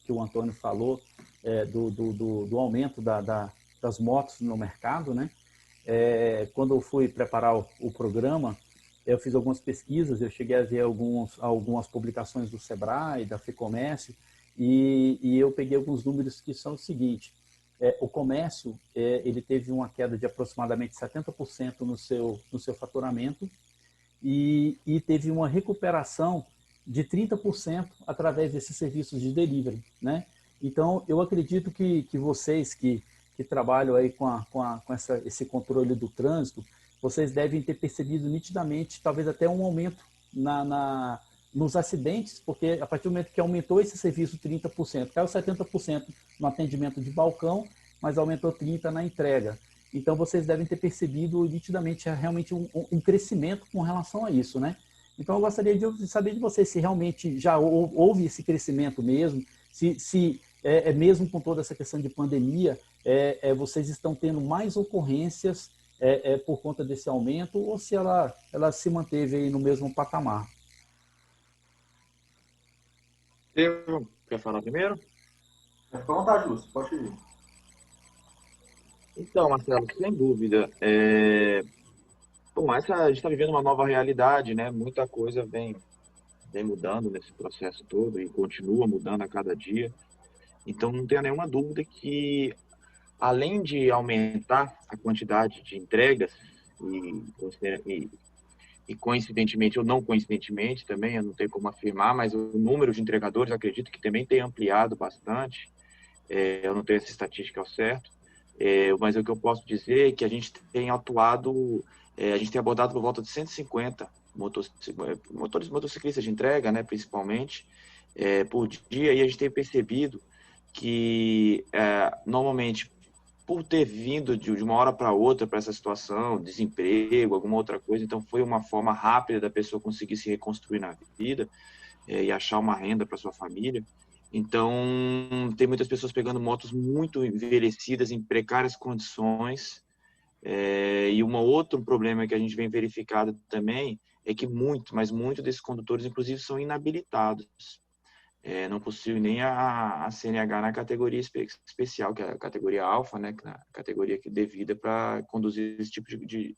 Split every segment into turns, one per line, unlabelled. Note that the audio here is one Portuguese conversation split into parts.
Que o Antônio falou, do aumento das motos no mercado, né? Quando eu fui preparar o programa, eu fiz algumas pesquisas, eu cheguei a ver algumas publicações do Sebrae, da FEComércio, e eu peguei alguns números que são o seguinte: o comércio ele teve uma queda de aproximadamente 70% no seu faturamento, e teve uma recuperação de 30% através desses serviços de delivery, né? Então, eu acredito que vocês que trabalham aí com esse controle do trânsito, vocês devem ter percebido nitidamente, talvez até um aumento nos acidentes, porque a partir do momento que aumentou esse serviço 30%, caiu 70% no atendimento de balcão, mas aumentou 30% na entrega. Então, vocês devem ter percebido nitidamente realmente um crescimento com relação a isso, né? Então, eu gostaria de saber de vocês se realmente já houve esse crescimento mesmo, se mesmo com toda essa questão de pandemia, vocês estão tendo mais ocorrências por conta desse aumento, ou se ela se manteve aí no mesmo patamar.
Eu, quer falar primeiro?
Fica à vontade, Lúcio, pode ir.
Então, Marcelo, sem dúvida. Bom, a gente está vivendo uma nova realidade, né? Muita coisa vem mudando nesse processo todo e continua mudando a cada dia. Então, não tenha nenhuma dúvida que, além de aumentar a quantidade de entregas, e, e coincidentemente ou não coincidentemente também, eu não tenho como afirmar, mas o número de entregadores, acredito que também tem ampliado bastante. Eu não tenho essa estatística ao certo, mas o que eu posso dizer é que a gente tem atuado, a gente tem abordado por volta de 150 motociclistas de entrega, né, principalmente, por dia, e a gente tem percebido que, normalmente, por ter vindo de uma hora para outra para essa situação, desemprego, alguma outra coisa, então foi uma forma rápida da pessoa conseguir se reconstruir na vida, e achar uma renda para sua família. Então, tem muitas pessoas pegando motos muito envelhecidas, em precárias condições. E um outro problema que a gente vem verificado também é que mas muito desses condutores, inclusive, são inabilitados. Não possui nem a CNH na categoria especial, que é a categoria alfa, né, que é a categoria devida para conduzir esse tipo de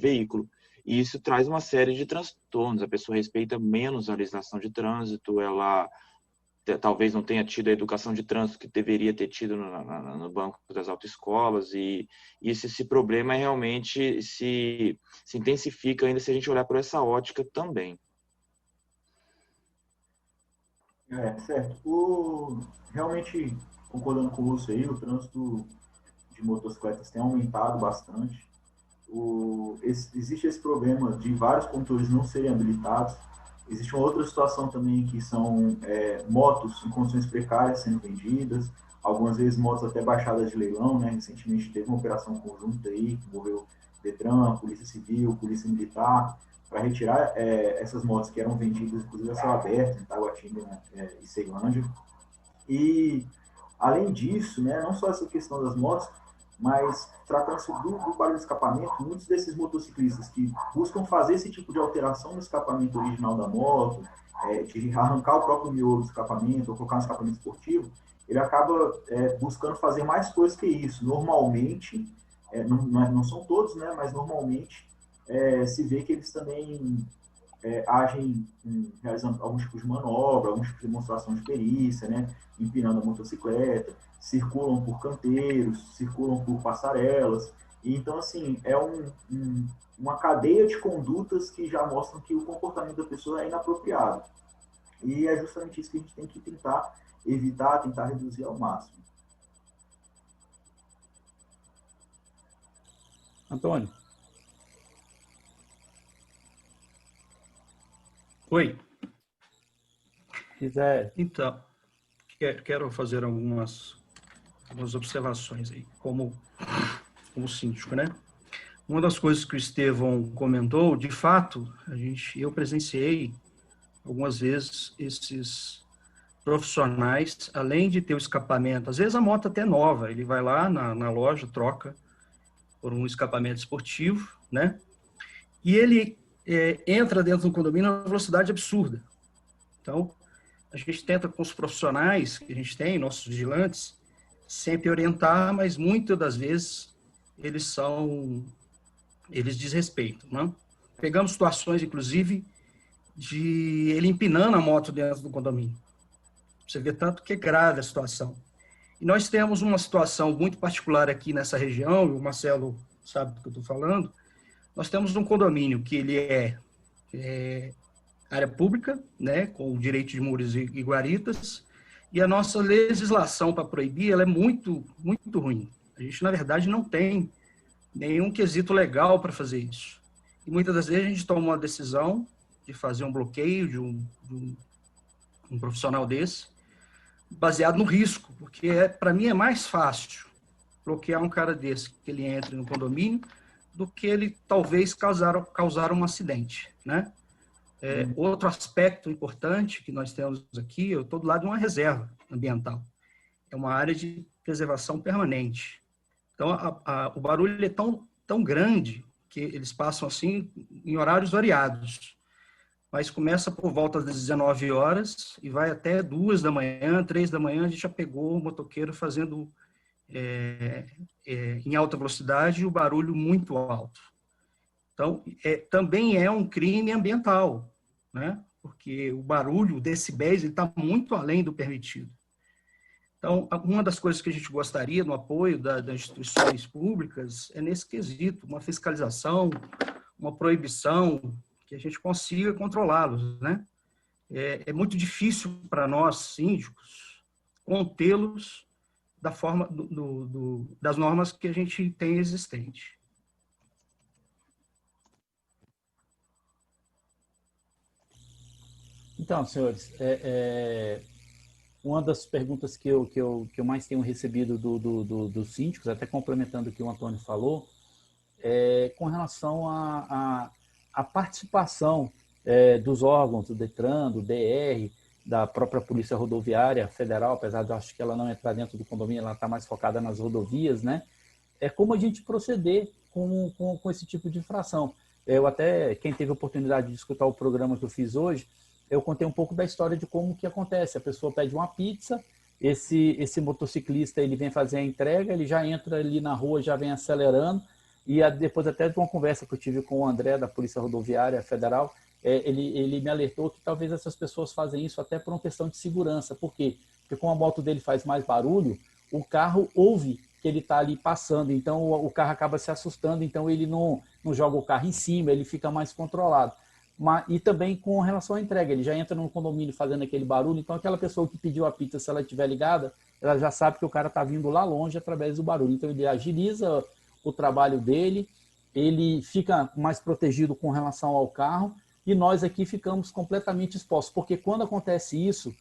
veículo. E isso traz uma série de transtornos. A pessoa respeita menos a legislação de trânsito, ela talvez não tenha tido a educação de trânsito que deveria ter tido no banco das autoescolas, e esse problema realmente se intensifica ainda se a gente olhar por essa ótica também.
Certo. Realmente, concordando com você aí, o trânsito de motocicletas tem aumentado bastante. Existe esse problema de vários condutores não serem habilitados. Existe uma outra situação também que são motos em condições precárias sendo vendidas, algumas vezes motos até baixadas de leilão, né? Recentemente teve uma operação conjunta aí que envolveu Detran, Polícia Civil, Polícia Militar, para retirar essas motos que eram vendidas, inclusive a céu aberto, em Taguatinga, e Ceilândia. E, além disso, né, não só essa questão das motos, mas tratando-se do barulho de escapamento, muitos desses motociclistas que buscam fazer esse tipo de alteração no escapamento original da moto, de arrancar o próprio miolo do escapamento ou colocar um escapamento esportivo, ele acaba buscando fazer mais coisas que isso. Normalmente, não são todos, né, mas normalmente se vê que eles também agem realizando algum tipo de manobra, algum tipo de demonstração de perícia, né, empinando a motocicleta, circulam por canteiros, circulam por passarelas. E, então, assim, uma cadeia de condutas que já mostram que o comportamento da pessoa é inapropriado. E é justamente isso que a gente tem que tentar evitar, tentar reduzir ao máximo.
Antônio?
Oi.
quiser.
Então, quero fazer algumas observações aí, como síndico, né? Uma das coisas que o Estevão comentou, de fato, eu presenciei algumas vezes esses profissionais, além de ter o escapamento, às vezes a moto até nova, ele vai lá na loja, troca por um escapamento esportivo, né? E ele entra dentro do condomínio a uma velocidade absurda. Então, a gente tenta com os profissionais que a gente tem, nossos vigilantes, sempre orientar, mas muitas das vezes eles desrespeitam, né? Pegamos situações, inclusive, de ele empinando a moto dentro do condomínio. Você vê tanto que é grave a situação. E nós temos uma situação muito particular aqui nessa região, e o Marcelo sabe do que eu estou falando. Nós temos um condomínio que ele é área pública, né, com o direito de muros e guaritas, e a nossa legislação para proibir ela é muito, muito ruim. A gente, na verdade, não tem nenhum quesito legal para fazer isso. E muitas das vezes a gente toma uma decisão de fazer um bloqueio de um profissional desse, baseado no risco, porque para mim é mais fácil bloquear um cara desse, que ele entre no condomínio, do que ele talvez causar um acidente, né? Outro aspecto importante que nós temos aqui, eu estou do lado de uma reserva ambiental. É uma área de preservação permanente. Então, o barulho é tão grande que eles passam assim em horários variados. Mas começa por volta das 19 horas e vai até 2 da manhã, 3 da manhã, a gente já pegou o motoqueiro fazendo em alta velocidade e o barulho muito alto. Então, também é um crime ambiental, né? Porque o barulho, o decibéis, ele está muito além do permitido. Então, uma das coisas que a gente gostaria no apoio das instituições públicas é nesse quesito, uma fiscalização, uma proibição, que a gente consiga controlá-los, né? É muito difícil para nós, síndicos, contê-los da forma das normas que a gente tem existente.
Então, senhores, uma das perguntas que eu mais tenho recebido dos síndicos, até complementando o que o Antônio falou, é com relação à participação dos órgãos do DETRAN, do DR, da própria Polícia Rodoviária Federal, apesar de eu acho que ela não entrar dentro do condomínio, ela está mais focada nas rodovias, né? É como a gente proceder com esse tipo de infração. Quem teve a oportunidade de escutar o programa que eu fiz hoje, eu contei um pouco da história de como que acontece. A pessoa pede uma pizza, esse motociclista ele vem fazer a entrega, ele já entra ali na rua, já vem acelerando, e depois até de uma conversa que eu tive com o André, da Polícia Rodoviária Federal, ele me alertou que talvez essas pessoas fazem isso até por uma questão de segurança. Por quê? Porque como a moto dele faz mais barulho, o carro ouve que ele está ali passando, então o carro acaba se assustando, então ele não joga o carro em cima, ele fica mais controlado. E também com relação à entrega, ele já entra no condomínio fazendo aquele barulho, então aquela pessoa que pediu a pizza, se ela estiver ligada, ela já sabe que o cara está vindo lá longe através do barulho, então ele agiliza o trabalho dele, ele fica mais protegido com relação ao carro, e nós aqui ficamos completamente expostos, porque quando acontece isso,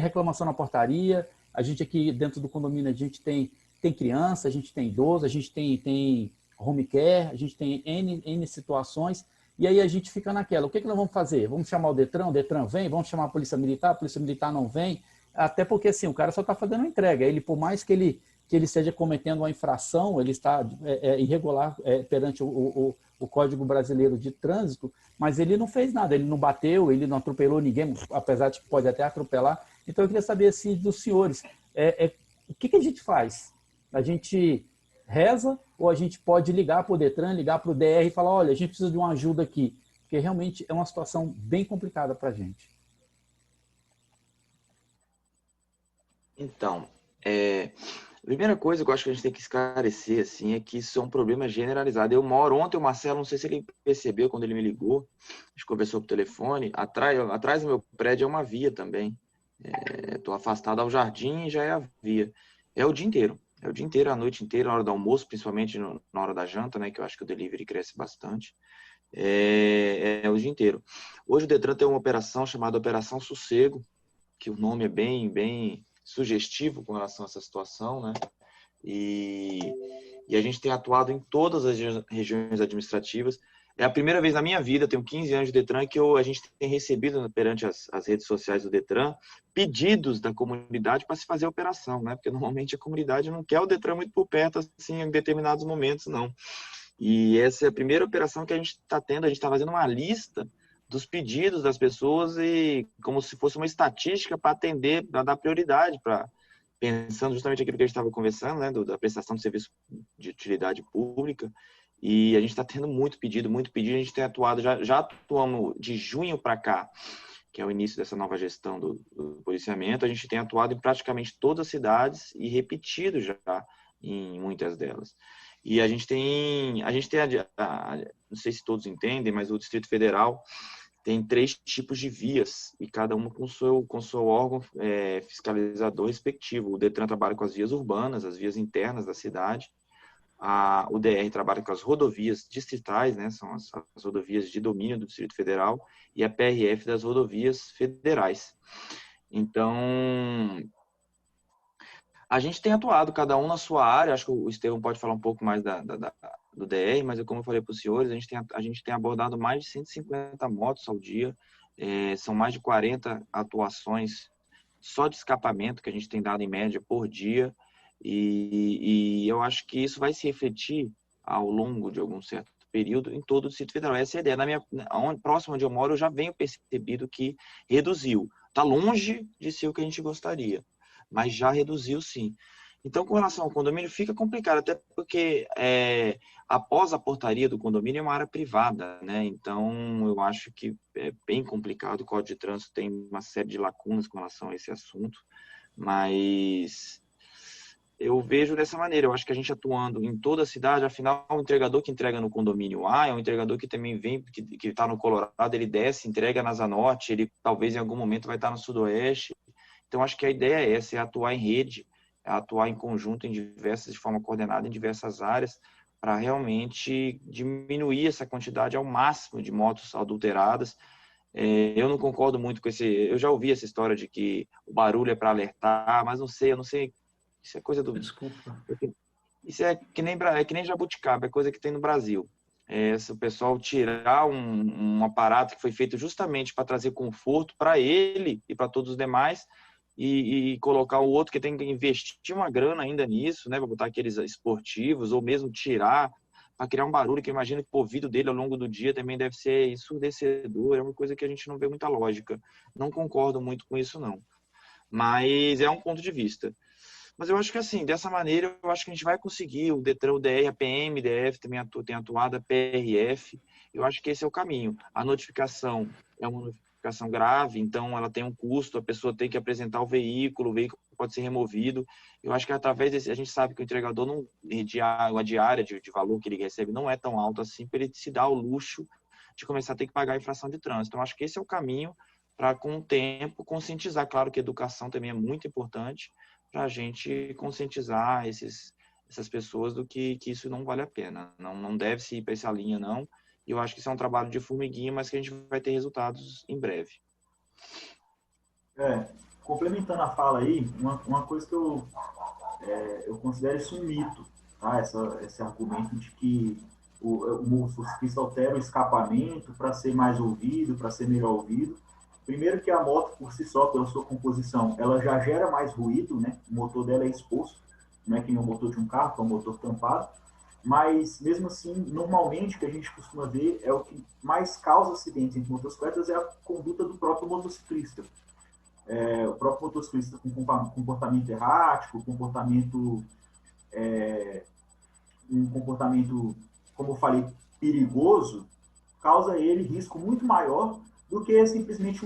reclamação na portaria, a gente aqui dentro do condomínio, a gente tem criança, a gente tem idoso, a gente tem home care, a gente tem N situações, e aí a gente fica naquela, o que nós vamos fazer? Vamos chamar o DETRAN vem, vamos chamar a Polícia Militar não vem, até porque assim, o cara só está fazendo uma entrega, ele, por mais que ele esteja cometendo uma infração, ele está irregular perante o Código Brasileiro de Trânsito, mas ele não fez nada, ele não bateu, ele não atropelou ninguém, apesar de que pode até atropelar. Então eu queria saber assim, dos senhores, o que a gente faz? A gente reza ou a gente pode ligar para o DETRAN, ligar para o DR e falar, olha, a gente precisa de uma ajuda aqui, porque realmente é uma situação bem complicada para a gente.
Então, a primeira coisa que eu acho que a gente tem que esclarecer assim, é que isso é um problema generalizado. Ontem o Marcelo, não sei se ele percebeu quando ele me ligou, a gente conversou por telefone, atrás do meu prédio é uma via também. Estou afastado ao jardim e já é a via. É o dia inteiro, a noite inteira, na hora do almoço, principalmente na hora da janta, né, que eu acho que o delivery cresce bastante. o dia inteiro. Hoje o Detran tem uma operação chamada Operação Sossego, que o nome é bem sugestivo com relação a essa situação, né? E a gente tem atuado em todas as regiões administrativas. É a primeira vez na minha vida, eu tenho 15 anos de Detran, que a gente tem recebido perante as redes sociais do Detran pedidos da comunidade para se fazer a operação, né? Porque normalmente a comunidade não quer o Detran muito por perto, assim, em determinados momentos, não. E essa é a primeira operação que a gente está tendo, a gente está fazendo uma lista dos pedidos das pessoas e como se fosse uma estatística para atender, para dar prioridade, pensando justamente aquilo que a gente estava conversando, né, da prestação de serviço de utilidade pública. E a gente está tendo muito pedido, a gente tem atuado, já atuamos de junho para cá, que é o início dessa nova gestão do policiamento, a gente tem atuado em praticamente todas as cidades e repetido já em muitas delas. E a gente tem não sei se todos entendem, mas o Distrito Federal tem 3 tipos de vias, e cada uma com seu órgão fiscalizador respectivo. O Detran trabalha com as vias urbanas, as vias internas da cidade. O DR trabalha com as rodovias distritais, né, são as rodovias de domínio do Distrito Federal, e a PRF das rodovias federais. Então, a gente tem atuado, cada um na sua área. Acho que o Estevão pode falar um pouco mais do DR, mas como eu falei para os senhores, a gente tem abordado mais de 150 motos ao dia, são mais de 40 atuações só de escapamento que a gente tem dado em média por dia, e eu acho que isso vai se refletir ao longo de algum certo período em todo o Distrito Federal. Essa é a ideia. Próximo onde eu moro, eu já venho percebido que reduziu. Está longe de ser o que a gente gostaria, mas já reduziu sim. Então, com relação ao condomínio, fica complicado, até porque após a portaria do condomínio é uma área privada, né? Então, eu acho que é bem complicado. O Código de Trânsito tem uma série de lacunas com relação a esse assunto, mas eu vejo dessa maneira. Eu acho que a gente atuando em toda a cidade, afinal, o entregador que entrega no condomínio A é um entregador que também vem, que está no Colorado, ele desce, entrega na Asa Norte, ele talvez em algum momento vai estar no Sudoeste. Então, acho que a ideia é essa, é atuar em rede, é atuar em conjunto, de forma coordenada em diversas áreas, para realmente diminuir essa quantidade ao máximo de motos adulteradas. Eu não concordo muito com eu já ouvi essa história de que o barulho é para alertar, mas eu não sei, isso é coisa do...
Desculpa.
Isso é que nem jabuticaba, é coisa que tem no Brasil. Se o pessoal tirar um aparato que foi feito justamente para trazer conforto para ele e para todos os demais, e colocar o outro que tem que investir uma grana ainda nisso, né, para botar aqueles esportivos, ou mesmo tirar, para criar um barulho que eu imagino que o ouvido dele ao longo do dia também deve ser ensurdecedor, é uma coisa que a gente não vê muita lógica. Não concordo muito com isso, não. Mas é um ponto de vista. Mas eu acho que assim, dessa maneira, eu acho que a gente vai conseguir, o Detran, o DR, a PM, DF também tem atuado, a PRF, eu acho que esse é o caminho. A notificação é uma notificação grave, então ela tem um custo, a pessoa tem que apresentar o veículo pode ser removido. Eu acho que através desse, a gente sabe que o entregador, a diária de valor que ele recebe não é tão alta assim, para ele se dar o luxo de começar a ter que pagar a infração de trânsito. Então, acho que esse é o caminho para, com o tempo, conscientizar. Claro que a educação também é muito importante, para a gente conscientizar essas pessoas do que isso não vale a pena. Não deve se ir para essa linha, não. E eu acho que isso é um trabalho de formiguinha, mas que a gente vai ter resultados em breve.
Complementando a fala aí, uma coisa que eu considero isso um mito, tá? Esse argumento de que o motociclista altera o escapamento para ser mais ouvido, para ser melhor ouvido. Primeiro que a moto, por si só, pela sua composição, ela já gera mais ruído, né? O motor dela é exposto, não é que nem o motor de um carro, que é um motor tampado. Mas, mesmo assim, normalmente, o que a gente costuma ver é o que mais causa acidentes entre motocicletas é a conduta do próprio motociclista. O próprio motociclista com comportamento errático, um comportamento, como eu falei, perigoso, causa ele risco muito maior do que simplesmente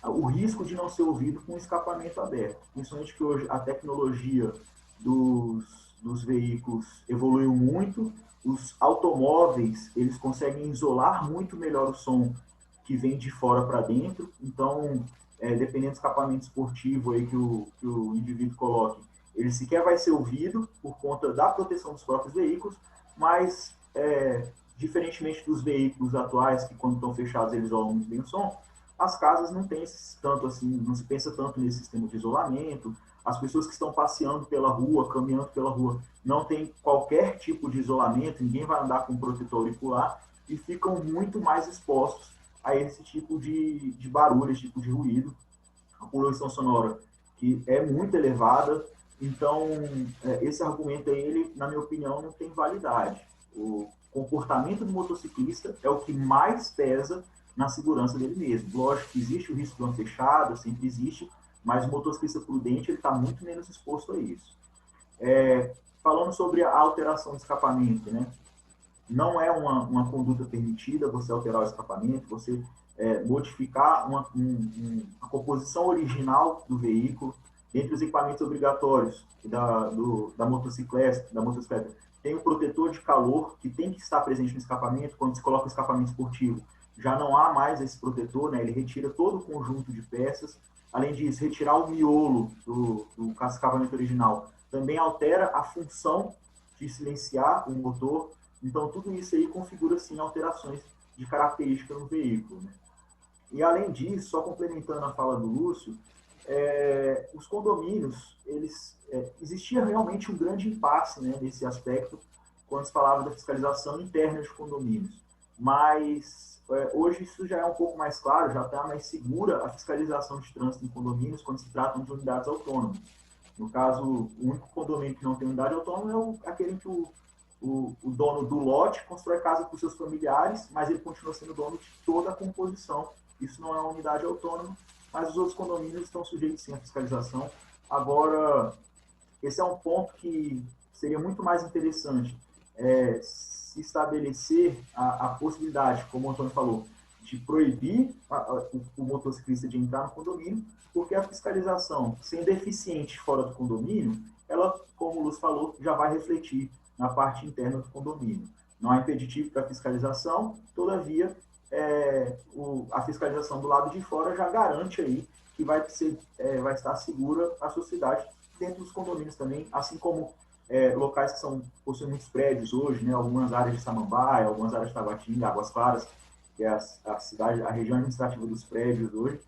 o risco de não ser ouvido com o escapamento aberto. Principalmente que hoje a tecnologia dos veículos evoluiu muito, os automóveis eles conseguem isolar muito melhor o som que vem de fora para dentro, então, dependendo do escapamento esportivo aí que o indivíduo coloque, ele sequer vai ser ouvido por conta da proteção dos próprios veículos, mas diferentemente dos veículos atuais, que quando estão fechados eles isolam muito bem o som, as casas não tem tanto assim, não se pensa tanto nesse sistema de isolamento, as pessoas que estão passeando pela rua, caminhando pela rua, não tem qualquer tipo de isolamento, ninguém vai andar com protetor auricular e ficam muito mais expostos a esse tipo de barulho, esse tipo de ruído. A poluição sonora que é muito elevada, então esse argumento aí, ele, na minha opinião, não tem validade. O comportamento do motociclista é o que mais pesa na segurança dele mesmo. Lógico que existe o risco de uma fechada, sempre existe, mas o motociclista prudente ele está muito menos exposto a isso. Falando sobre a alteração do escapamento, né? Não é uma conduta permitida você alterar o escapamento, você modificar a composição original do veículo. Entre os equipamentos obrigatórios da motocicleta, tem o protetor de calor, que tem que estar presente no escapamento. Quando se coloca o escapamento esportivo, já não há mais esse protetor, né? Ele retira todo o conjunto de peças. Além disso, retirar o miolo do escapamento original também altera a função de silenciar o motor. Então, tudo isso aí configura, sim, alterações de característica no veículo, né? E, além disso, só complementando a fala do Lúcio, os condomínios, existia realmente um grande impasse, né, nesse aspecto, quando se falava da fiscalização interna de condomínios. Mas, hoje, isso já é um pouco mais claro, já está mais segura a fiscalização de trânsito em condomínios quando se tratam de unidades autônomas. No caso, o único condomínio que não tem unidade autônoma é aquele que o dono do lote constrói casa para os seus familiares, mas ele continua sendo dono de toda a composição. Isso não é uma unidade autônoma, mas os outros condomínios estão sujeitos, sim, à fiscalização. Agora, esse é um ponto que seria muito mais interessante se estabelecer a possibilidade, como o Antônio falou, de proibir o motociclista de entrar no condomínio, porque a fiscalização, sendo eficiente fora do condomínio, ela, como o Lúcio falou, já vai refletir na parte interna do condomínio. Não há impeditivo para a fiscalização, todavia, a fiscalização do lado de fora já garante aí que vai estar segura a sociedade dentro dos condomínios também, assim como locais que possuem muitos prédios hoje, né, algumas áreas de Samambaia, algumas áreas de Taguatinga, Águas Claras, que é a região administrativa dos prédios hoje,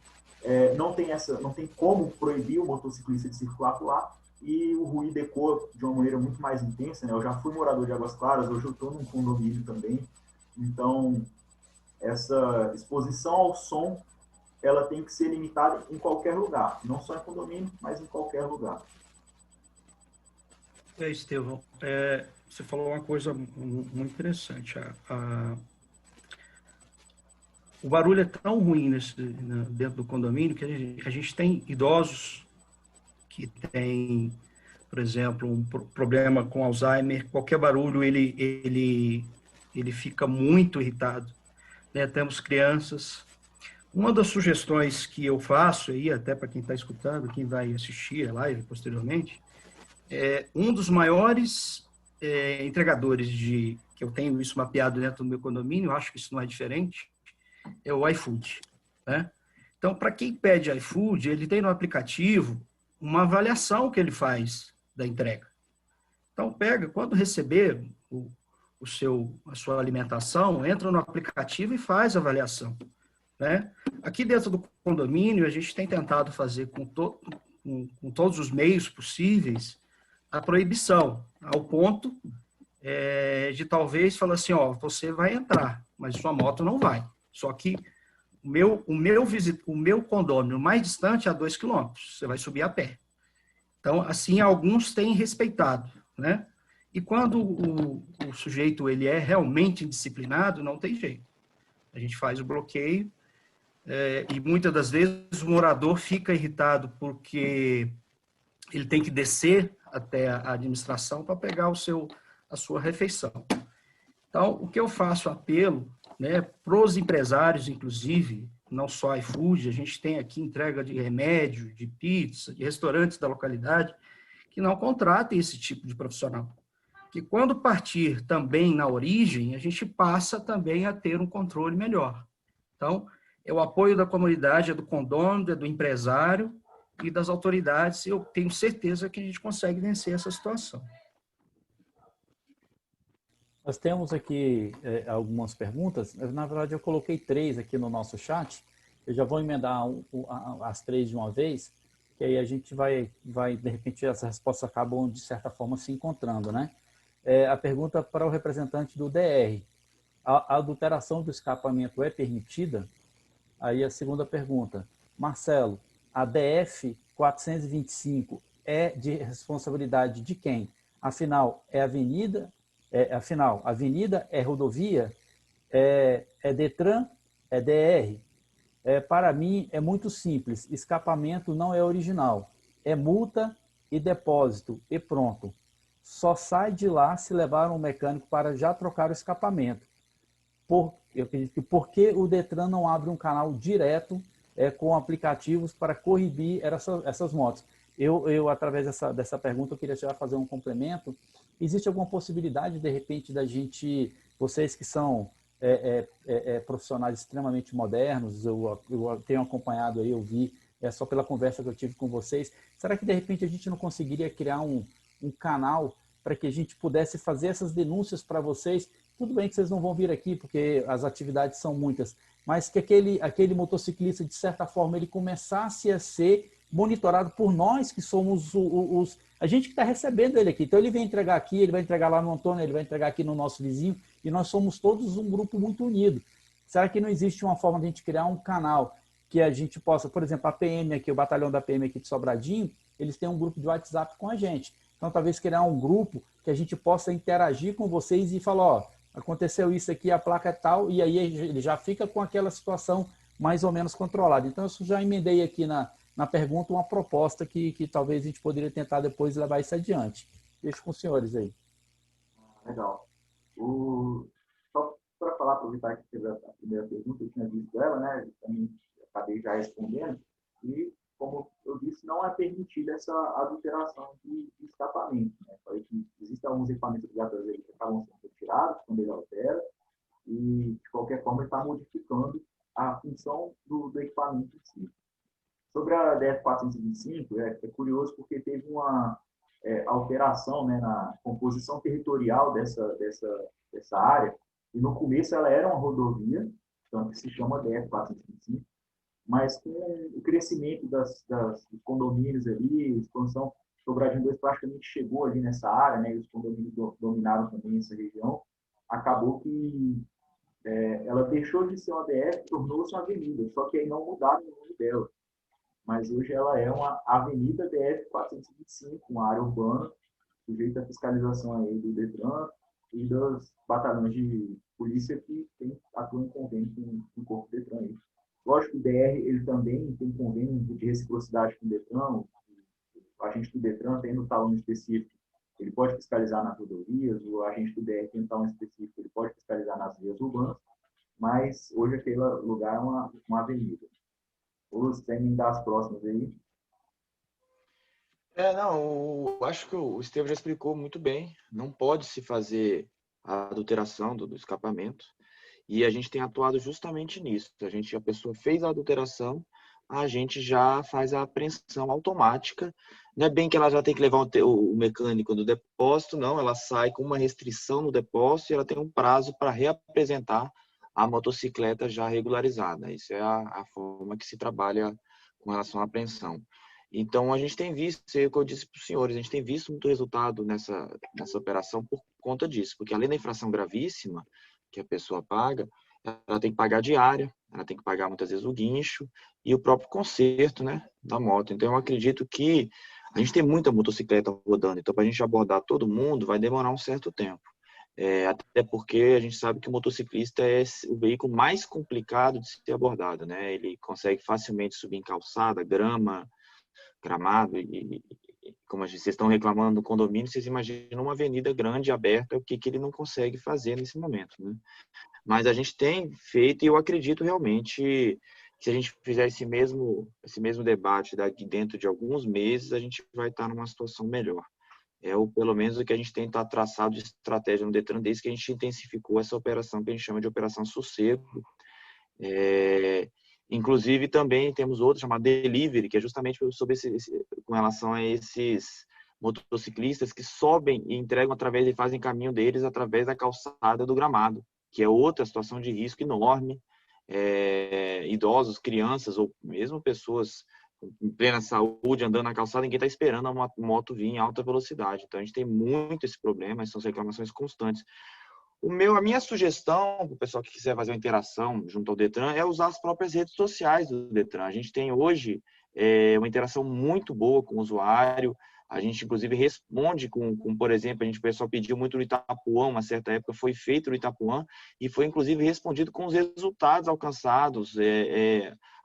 não tem como proibir o motociclista de circular por lá, e o ruído ecoa de uma maneira muito mais intensa, né? Eu já fui morador de Águas Claras, hoje eu estou num condomínio também, então essa exposição ao som, ela tem que ser limitada em qualquer lugar, não só em condomínio, mas em qualquer lugar.
Estevão, você falou uma coisa muito interessante. O barulho é tão ruim dentro do condomínio que a gente tem idosos que têm, por exemplo, um problema com Alzheimer. Qualquer barulho ele fica muito irritado, né? Temos crianças. Uma das sugestões que eu faço aí, até para quem está escutando, quem vai assistir a live posteriormente, um dos maiores entregadores que eu tenho isso mapeado dentro do meu condomínio, acho que isso não é diferente, é o iFood, né? Então, para quem pede iFood, ele tem no aplicativo uma avaliação que ele faz da entrega. Então, quando receber a sua alimentação, entra no aplicativo e faz a avaliação, né? Aqui dentro do condomínio, a gente tem tentado fazer com todos os meios possíveis a proibição, ao ponto de talvez falar assim, você vai entrar, mas sua moto não vai. Só que o meu condomínio mais distante é a 2 quilômetros, você vai subir a pé. Então, assim, alguns têm respeitado, né? E quando o sujeito ele é realmente indisciplinado, não tem jeito. A gente faz o bloqueio e muitas das vezes o morador fica irritado porque ele tem que descer até a administração para pegar a sua refeição. Então, o que eu faço apelo, né, para os empresários, inclusive, não só iFood, a gente tem aqui entrega de remédio, de pizza, de restaurantes da localidade, que não contratem esse tipo de profissional. Que quando partir também na origem, a gente passa também a ter um controle melhor. Então, é o apoio da comunidade, é do condômino, é do empresário e das autoridades. Eu tenho certeza que a gente consegue vencer essa situação.
Nós temos aqui algumas perguntas. Na verdade, eu coloquei 3 aqui no nosso chat. Eu já vou emendar as 3 de uma vez, que aí a gente vai, de repente, as respostas acabam, de certa forma, se encontrando, né? A pergunta para o representante do DR. A adulteração do escapamento é permitida? Aí a segunda pergunta. Marcelo, a DF 425 é de responsabilidade de quem? Afinal, é avenida? Afinal, avenida é rodovia? É Detran? É DR? Para mim, é muito simples. Escapamento não é original. É multa e depósito e pronto. Só sai de lá se levar um mecânico para já trocar o escapamento. Eu acredito que por que o Detran não abre um canal direto com aplicativos para coibir essas motos? Através dessa pergunta, eu queria já fazer um complemento. Existe alguma possibilidade, de repente, da gente, vocês que são profissionais extremamente modernos, eu tenho acompanhado aí, eu vi, só pela conversa que eu tive com vocês, será que, de repente, a gente não conseguiria criar um canal para que a gente pudesse fazer essas denúncias para vocês? Tudo bem que vocês não vão vir aqui, porque as atividades são muitas, mas que aquele motociclista, de certa forma, ele começasse a ser monitorado por nós, que somos a gente que está recebendo ele aqui. Então, ele vem entregar aqui, ele vai entregar lá no Antônio, ele vai entregar aqui no nosso vizinho, e nós somos todos um grupo muito unido. Será que não existe uma forma de a gente criar um canal que a gente possa, por exemplo, a PM aqui, o batalhão da PM aqui de Sobradinho, eles têm um grupo de WhatsApp com a gente. Então, talvez criar um grupo que a gente possa interagir com vocês e falar, ó, aconteceu isso aqui, a placa é tal, e aí ele já fica com aquela situação mais ou menos controlada. Então, eu já emendei aqui na pergunta uma proposta que talvez a gente poderia tentar depois levar isso adiante. Deixo com os senhores aí.
Legal. Só para falar, aproveitar que teve a primeira pergunta, eu tinha visto ela, né? Também acabei já respondendo. E, como eu disse, não é permitida essa adulteração de escapamento. Né? Falei que existem alguns equipamentos obrigatórios que acabam sendo retirados quando ele altera, e, de qualquer forma, ele está modificando a função do equipamento em si. Sobre a DF425, é curioso porque teve uma alteração, né, na composição territorial dessa área, e no começo ela era uma rodovia, então que se chama DF425, mas com o crescimento dos condomínios ali, a expansão, Sobradinho 2 praticamente chegou ali nessa área, né, e os condomínios dominaram também essa região, acabou que ela deixou de ser uma DF, tornou-se uma avenida, só que aí não mudaram o nome dela. Mas hoje ela é uma Avenida DF-425, uma área urbana, sujeita à fiscalização aí do Detran e dos batalhões de polícia que atuam em convênio com o Corpo Detran. Aí. Lógico que o DR ele também tem convênio de reciprocidade com o Detran, o agente do Detran tem no talão específico, ele pode fiscalizar nas rodovias, o agente do DR tem no talão específico, ele pode fiscalizar nas vias urbanas, mas hoje aquele lugar é uma avenida. Os terem das próximas aí.
Não, acho que o Estevam já explicou muito bem. Não pode se fazer a adulteração do escapamento. E a gente tem atuado justamente nisso. A pessoa fez a adulteração, a gente já faz a apreensão automática. Não é bem que ela já tem que levar o mecânico do depósito, não. Ela sai com uma restrição no depósito e ela tem um prazo para reapresentar a motocicleta já regularizada. Isso é a forma que se trabalha com relação à apreensão. Então, a gente tem visto, é o que eu disse para os senhores, a gente tem visto muito resultado nessa operação por conta disso, porque além da infração gravíssima que a pessoa paga, ela tem que pagar a diária, ela tem que pagar muitas vezes o guincho e o próprio conserto, né, da moto. Então, eu acredito que a gente tem muita motocicleta rodando, então para a gente abordar todo mundo vai demorar um certo tempo. Até porque a gente sabe que o motociclista é o veículo mais complicado de ser abordado, né? Ele consegue facilmente subir em calçada, grama, gramado e como vocês estão reclamando do condomínio, vocês imaginam uma avenida grande, aberta, o que ele não consegue fazer nesse momento, né? Mas a gente tem feito e eu acredito realmente que se a gente fizer esse mesmo debate daqui dentro de alguns meses, a gente vai estar numa situação melhor. Pelo menos o que a gente tem traçado de estratégia no Detran desde que a gente intensificou essa operação que a gente chama de Operação Sossego. Inclusive, também temos outra chamada Delivery, que é justamente sobre com relação a esses motociclistas que sobem e entregam através e fazem caminho deles através da calçada do gramado, que é outra situação de risco enorme. Idosos, crianças ou mesmo pessoas em plena saúde andando na calçada, ninguém está esperando uma moto vir em alta velocidade. Então a gente tem muito esse problema, são reclamações constantes. A minha sugestão para o pessoal que quiser fazer uma interação junto ao Detran é usar as próprias redes sociais do Detran. A gente tem hoje uma interação muito boa com o usuário. A gente, inclusive, responde por exemplo, o pessoal pediu muito no Itapuã, uma certa época foi feito no Itapuã, e foi, inclusive, respondido com os resultados alcançados.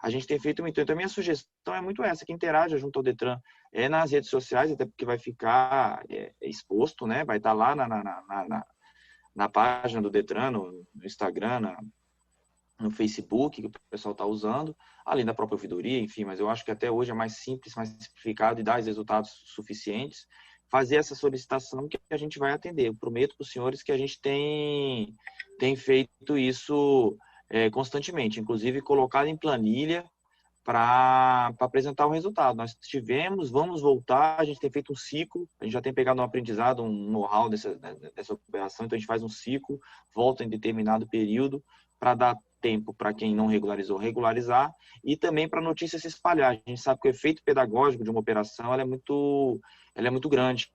A gente tem feito muito. Então, a minha sugestão é muito essa, que interaja junto ao Detran nas redes sociais, até porque vai ficar exposto, né? Vai estar lá na página do Detran, no Instagram, no Facebook, que o pessoal está usando, além da própria ouvidoria, enfim, mas eu acho que até hoje é mais simples, mais simplificado e dá os resultados suficientes. Fazer essa solicitação que a gente vai atender. Eu prometo para os senhores que a gente tem feito isso constantemente, inclusive colocado em planilha para apresentar o resultado. Nós vamos voltar, a gente tem feito um ciclo, a gente já tem pegado um aprendizado, um know-how dessa operação, então a gente faz um ciclo, volta em determinado período para dar tempo para quem não regularizou regularizar e também para a notícia se espalhar. A gente sabe que o efeito pedagógico de uma operação ela é muito grande.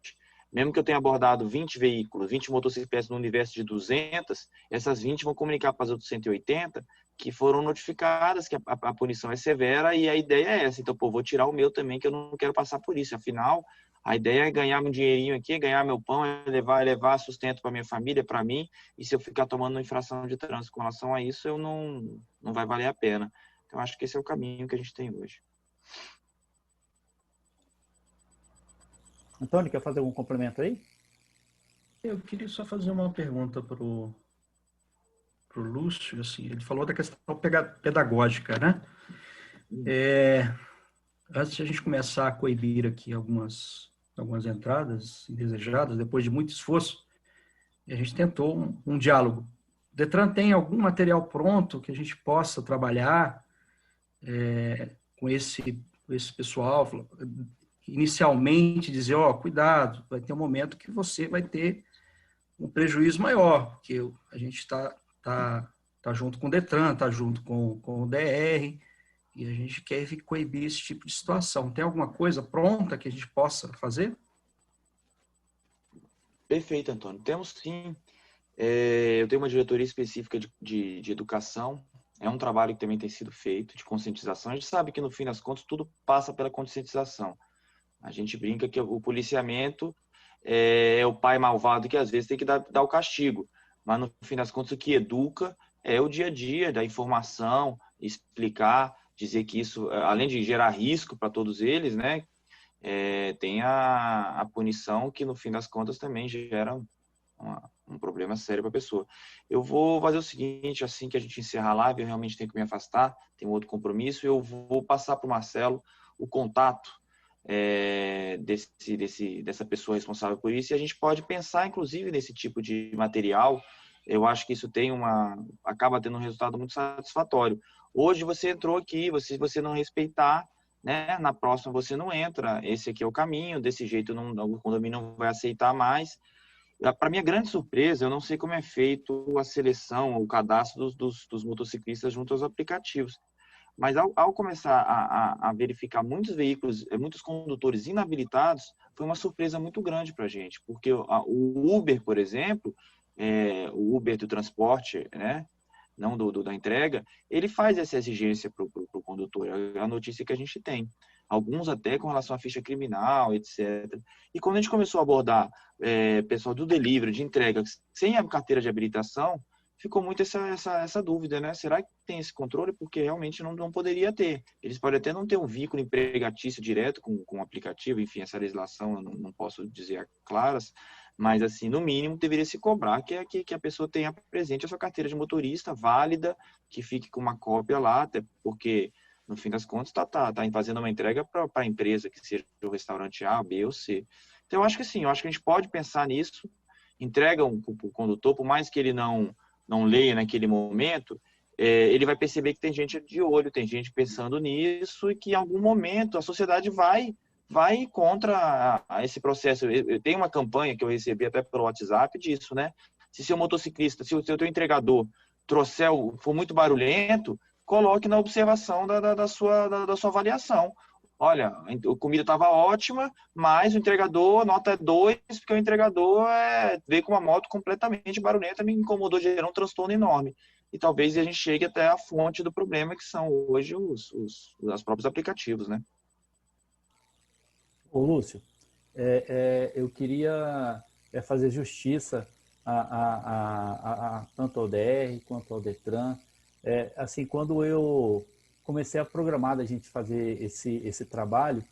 Mesmo que eu tenha abordado 20 veículos, 20 motocicletas no universo de 200, essas 20 vão comunicar para as outras 180 que foram notificadas que a punição é severa e a ideia é essa. Então, vou tirar o meu também, que eu não quero passar por isso. Afinal, a ideia é ganhar meu dinheirinho aqui, ganhar meu pão, é levar sustento para minha família, para mim, e se eu ficar tomando infração de trânsito com relação a isso, eu não vai valer a pena. Então, acho que esse é o caminho que a gente tem hoje.
Antônio, quer fazer algum complemento aí?
Eu queria só fazer uma pergunta para o Lúcio. Assim, ele falou da questão pedagógica, né? Antes de a gente começar a coibir aqui algumas entradas indesejadas, depois de muito esforço, a gente tentou um diálogo. O Detran tem algum material pronto que a gente possa trabalhar com esse pessoal? Inicialmente dizer, cuidado, vai ter um momento que você vai ter um prejuízo maior, porque a gente está junto com o Detran, está junto com o DR, e a gente quer coibir esse tipo de situação. Tem alguma coisa pronta que a gente possa fazer?
Perfeito, Antônio. Temos sim. Eu tenho uma diretoria específica de educação. É um trabalho que também tem sido feito, de conscientização. A gente sabe que, no fim das contas, tudo passa pela conscientização. A gente brinca que o policiamento é o pai malvado que, às vezes, tem que dar o castigo. Mas, no fim das contas, o que educa é o dia a dia, da informação, explicar, dizer que isso, além de gerar risco para todos eles, né, tem a punição que, no fim das contas, também gera um problema sério para a pessoa. Eu vou fazer o seguinte, assim que a gente encerrar a live, eu realmente tenho que me afastar, tenho outro compromisso, eu vou passar para o Marcelo o contato dessa pessoa responsável por isso, e a gente pode pensar, inclusive, nesse tipo de material. Eu acho que isso acaba tendo um resultado muito satisfatório. Hoje você entrou aqui, se você não respeitar, né, na próxima você não entra, esse aqui é o caminho, desse jeito o condomínio não vai aceitar mais. Para minha grande surpresa, eu não sei como é feito a seleção, o cadastro dos motociclistas junto aos aplicativos. Mas ao começar a verificar muitos veículos, muitos condutores inabilitados, foi uma surpresa muito grande para a gente, porque o Uber, por exemplo, o Uber do transporte, né, não da entrega, ele faz essa exigência para o condutor, é a notícia que a gente tem. Alguns até com relação à ficha criminal, etc. E quando a gente começou a abordar pessoal do delivery, de entrega, sem a carteira de habilitação, ficou muito essa dúvida, né? Será que tem esse controle? Porque realmente não poderia ter. Eles podem até não ter um vínculo empregatício direto com o aplicativo, enfim, essa legislação eu não posso dizer claras, mas, assim, no mínimo, deveria se cobrar que a pessoa tenha presente a sua carteira de motorista válida, que fique com uma cópia lá, até porque, no fim das contas, tá fazendo uma entrega para a empresa, que seja o restaurante A, B ou C. Então, eu acho que sim, eu acho que a gente pode pensar nisso, entrega para o condutor, por mais que ele não leia naquele momento, ele vai perceber que tem gente de olho, tem gente pensando nisso e que em algum momento a sociedade vai vai contra esse processo. Eu tenho uma campanha que eu recebi até pelo WhatsApp disso, né? Se seu motociclista, se o teu entregador for muito barulhento, coloque na observação da sua avaliação. Olha, a comida estava ótima, mas o entregador, nota 2, porque o entregador veio com uma moto completamente barulhenta, me incomodou, gerou um transtorno enorme. E talvez a gente chegue até a fonte do problema, que são hoje os próprios aplicativos, né?
Ô, Lúcio, eu queria fazer justiça tanto ao DR quanto ao Detran. Assim, quando eu comecei a programar da gente fazer esse trabalho,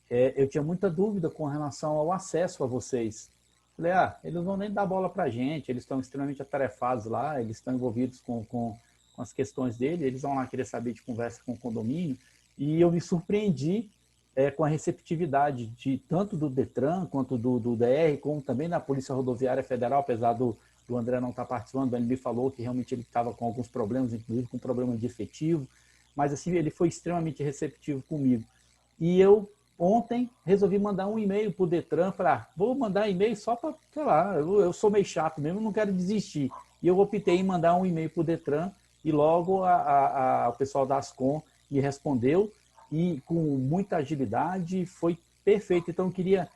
eu tinha muita dúvida com relação ao acesso a vocês. Falei, eles não vão nem dar bola para a gente, eles estão extremamente atarefados lá, eles estão envolvidos com as questões dele, eles vão lá querer saber de conversa com o condomínio, e eu me surpreendi com a receptividade de tanto do Detran quanto do DR, como também da Polícia Rodoviária Federal, apesar do André não estar participando, ele me falou que realmente ele estava com alguns problemas, inclusive com problema de efetivo, mas assim, ele foi extremamente receptivo comigo. E eu, ontem, resolvi mandar um e-mail para o Detran, vou mandar e-mail só para, sei lá, eu sou meio chato mesmo, não quero desistir. E eu optei em mandar um e-mail para o Detran, e logo o pessoal da Ascom me respondeu, e com muita agilidade, foi perfeito. Então, eu queria,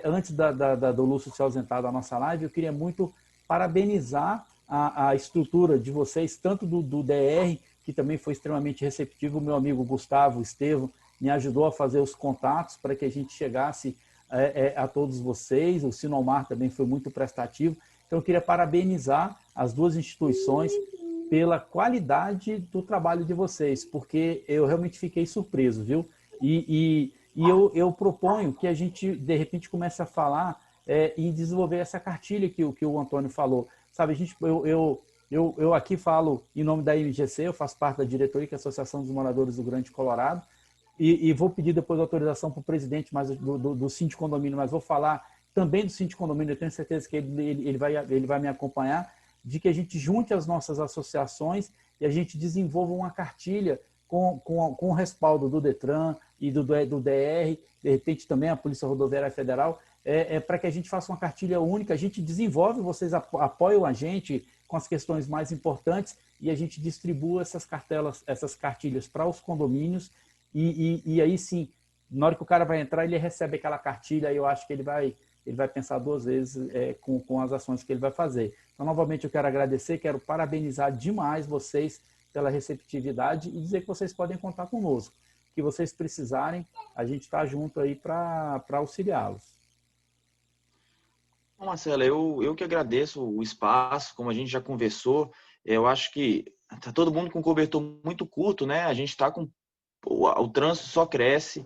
antes do Lúcio se ausentar da nossa live, eu queria muito parabenizar a estrutura de vocês, tanto do DR, que também foi extremamente receptivo, o meu amigo Gustavo Estevam me ajudou a fazer os contatos para que a gente chegasse a todos vocês, o Sinomar também foi muito prestativo. Então, eu queria parabenizar as duas instituições pela qualidade do trabalho de vocês, porque eu realmente fiquei surpreso, viu? E eu proponho que a gente, de repente, comece a falar em desenvolver essa cartilha que o Antônio falou. Sabe, eu aqui falo em nome da MGC, eu faço parte da diretoria, que é a Associação dos Moradores do Grande Colorado, e vou pedir depois autorização para o presidente do síndico condomínio, mas vou falar também do síndico condomínio, eu tenho certeza que ele vai me acompanhar, de que a gente junte as nossas associações e a gente desenvolva uma cartilha com o respaldo do Detran e do DR, de repente também a Polícia Rodoviária Federal, para que a gente faça uma cartilha única, a gente desenvolve, vocês apoiam a gente com as questões mais importantes e a gente distribua essas cartilhas para os condomínios e aí sim, na hora que o cara vai entrar, ele recebe aquela cartilha e eu acho que ele vai pensar duas vezes com as ações que ele vai fazer. Então, novamente, eu quero agradecer, quero parabenizar demais vocês pela receptividade e dizer que vocês podem contar conosco. Que vocês precisarem, a gente está junto aí para auxiliá-los.
Bom, Marcelo, eu que agradeço o espaço, como a gente já conversou, eu acho que está todo mundo com cobertor muito curto, né? A gente está com... O trânsito só cresce,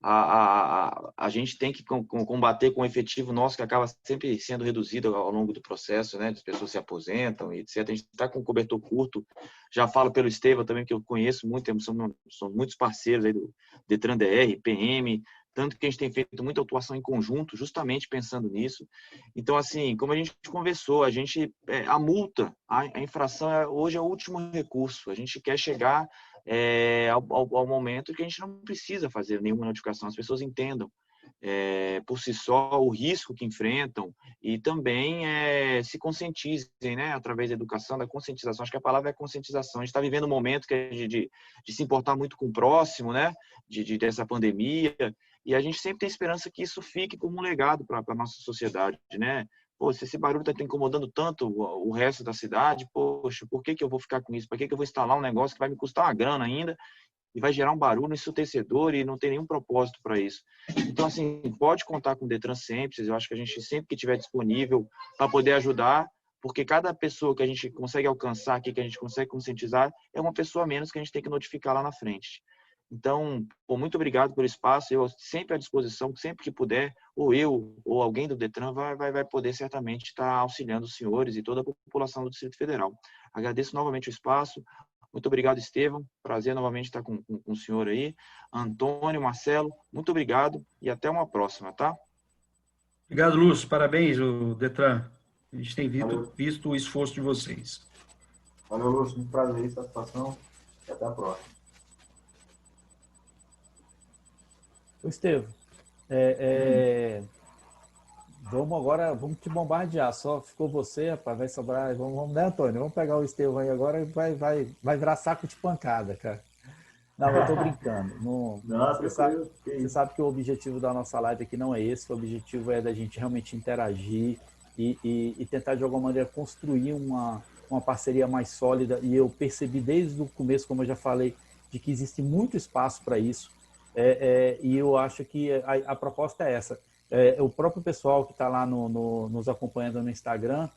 a gente tem que combater com o efetivo nosso, que acaba sempre sendo reduzido ao longo do processo, né? As pessoas se aposentam, etc. A gente está com cobertor curto. Já falo pelo Estevam também, que eu conheço muito, são muitos parceiros aí do Detran DR, PM, tanto que a gente tem feito muita atuação em conjunto, justamente pensando nisso. Então, assim, como a gente conversou, a multa, a infração hoje é o último recurso. A gente quer chegar ao momento que a gente não precisa fazer nenhuma notificação, as pessoas entendam por si só o risco que enfrentam e também se conscientizem, né, através da educação, da conscientização. Acho que a palavra é conscientização. A gente está vivendo um momento de se importar muito com o próximo, né, dessa pandemia, e a gente sempre tem esperança que isso fique como um legado para a nossa sociedade, né? Pô, se esse barulho está incomodando tanto o resto da cidade, poxa, por que eu vou ficar com isso? Para que eu vou instalar um negócio que vai me custar uma grana ainda e vai gerar um barulho ensurdecedor e não tem nenhum propósito para isso? Então, assim, pode contar com o Detran sempre. Eu acho que a gente sempre que estiver disponível para poder ajudar, porque cada pessoa que a gente consegue alcançar aqui, que a gente consegue conscientizar, é uma pessoa a menos que a gente tem que notificar lá na frente. Então, muito obrigado pelo espaço, eu sempre à disposição, sempre que puder, ou eu, ou alguém do Detran vai poder certamente estar auxiliando os senhores e toda a população do Distrito Federal. Agradeço novamente o espaço, muito obrigado, Estevam, prazer novamente estar com o senhor aí, Antônio, Marcelo, muito obrigado e até uma próxima, tá?
Obrigado, Lúcio, parabéns, o Detran. A gente tem
Valeu.
visto o esforço de vocês.
Valeu, Lúcio. Muito prazer, satisfação. E até a próxima.
Estevam. É, vamos agora, vamos te bombardear. Só ficou você, rapaz, vai sobrar. Vamos, né, Antônio? Vamos pegar o Estevão aí agora e vai virar saco de pancada, cara. Não, eu tô brincando. Não,
Não,
você sabe,
tranquilo, que
você
isso.
sabe que o objetivo da nossa live aqui não é esse. O objetivo é da gente realmente interagir e tentar, de alguma maneira, construir uma parceria mais sólida. E eu percebi desde o começo, como eu já falei, de que existe muito espaço para isso. E eu acho que a proposta é essa. O próprio pessoal que está lá nos acompanhando no Instagram,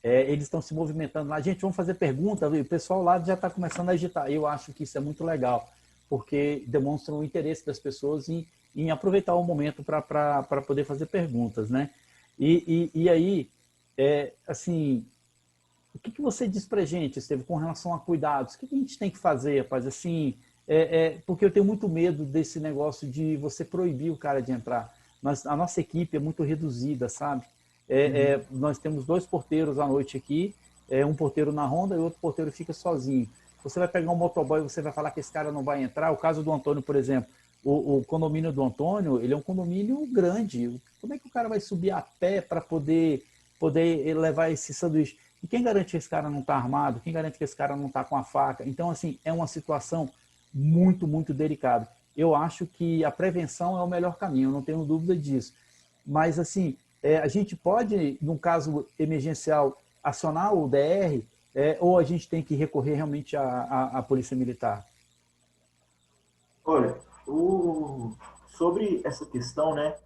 eles estão se movimentando lá. Gente, vamos fazer pergunta. O pessoal lá já está começando a agitar. Eu acho que isso é muito legal, porque demonstra o interesse das pessoas em aproveitar o momento para poder fazer perguntas, né? E aí, assim, o que você diz para a gente, Estevam, com relação a cuidados? O que a gente tem que fazer, rapaz? Assim, porque eu tenho muito medo desse negócio de você proibir o cara de entrar. A nossa equipe é muito reduzida, sabe? Nós temos 2 porteiros à noite aqui, um porteiro na ronda e outro porteiro fica sozinho. Você vai pegar um motoboy e você vai falar que esse cara não vai entrar. O caso do Antônio, por exemplo, o condomínio do Antônio, ele é um condomínio grande. Como é que o cara vai subir a pé para poder levar esse sanduíche? E quem garante que esse cara não está armado? Quem garante que esse cara não está com a faca? Então, assim, é uma situação muito, muito delicada. Eu acho que a prevenção é o melhor caminho, eu não tenho dúvida disso. Mas, assim, a gente pode, num caso emergencial, acionar o DR, ou a gente tem que recorrer realmente à Polícia Militar?
Olha, sobre essa questão, né,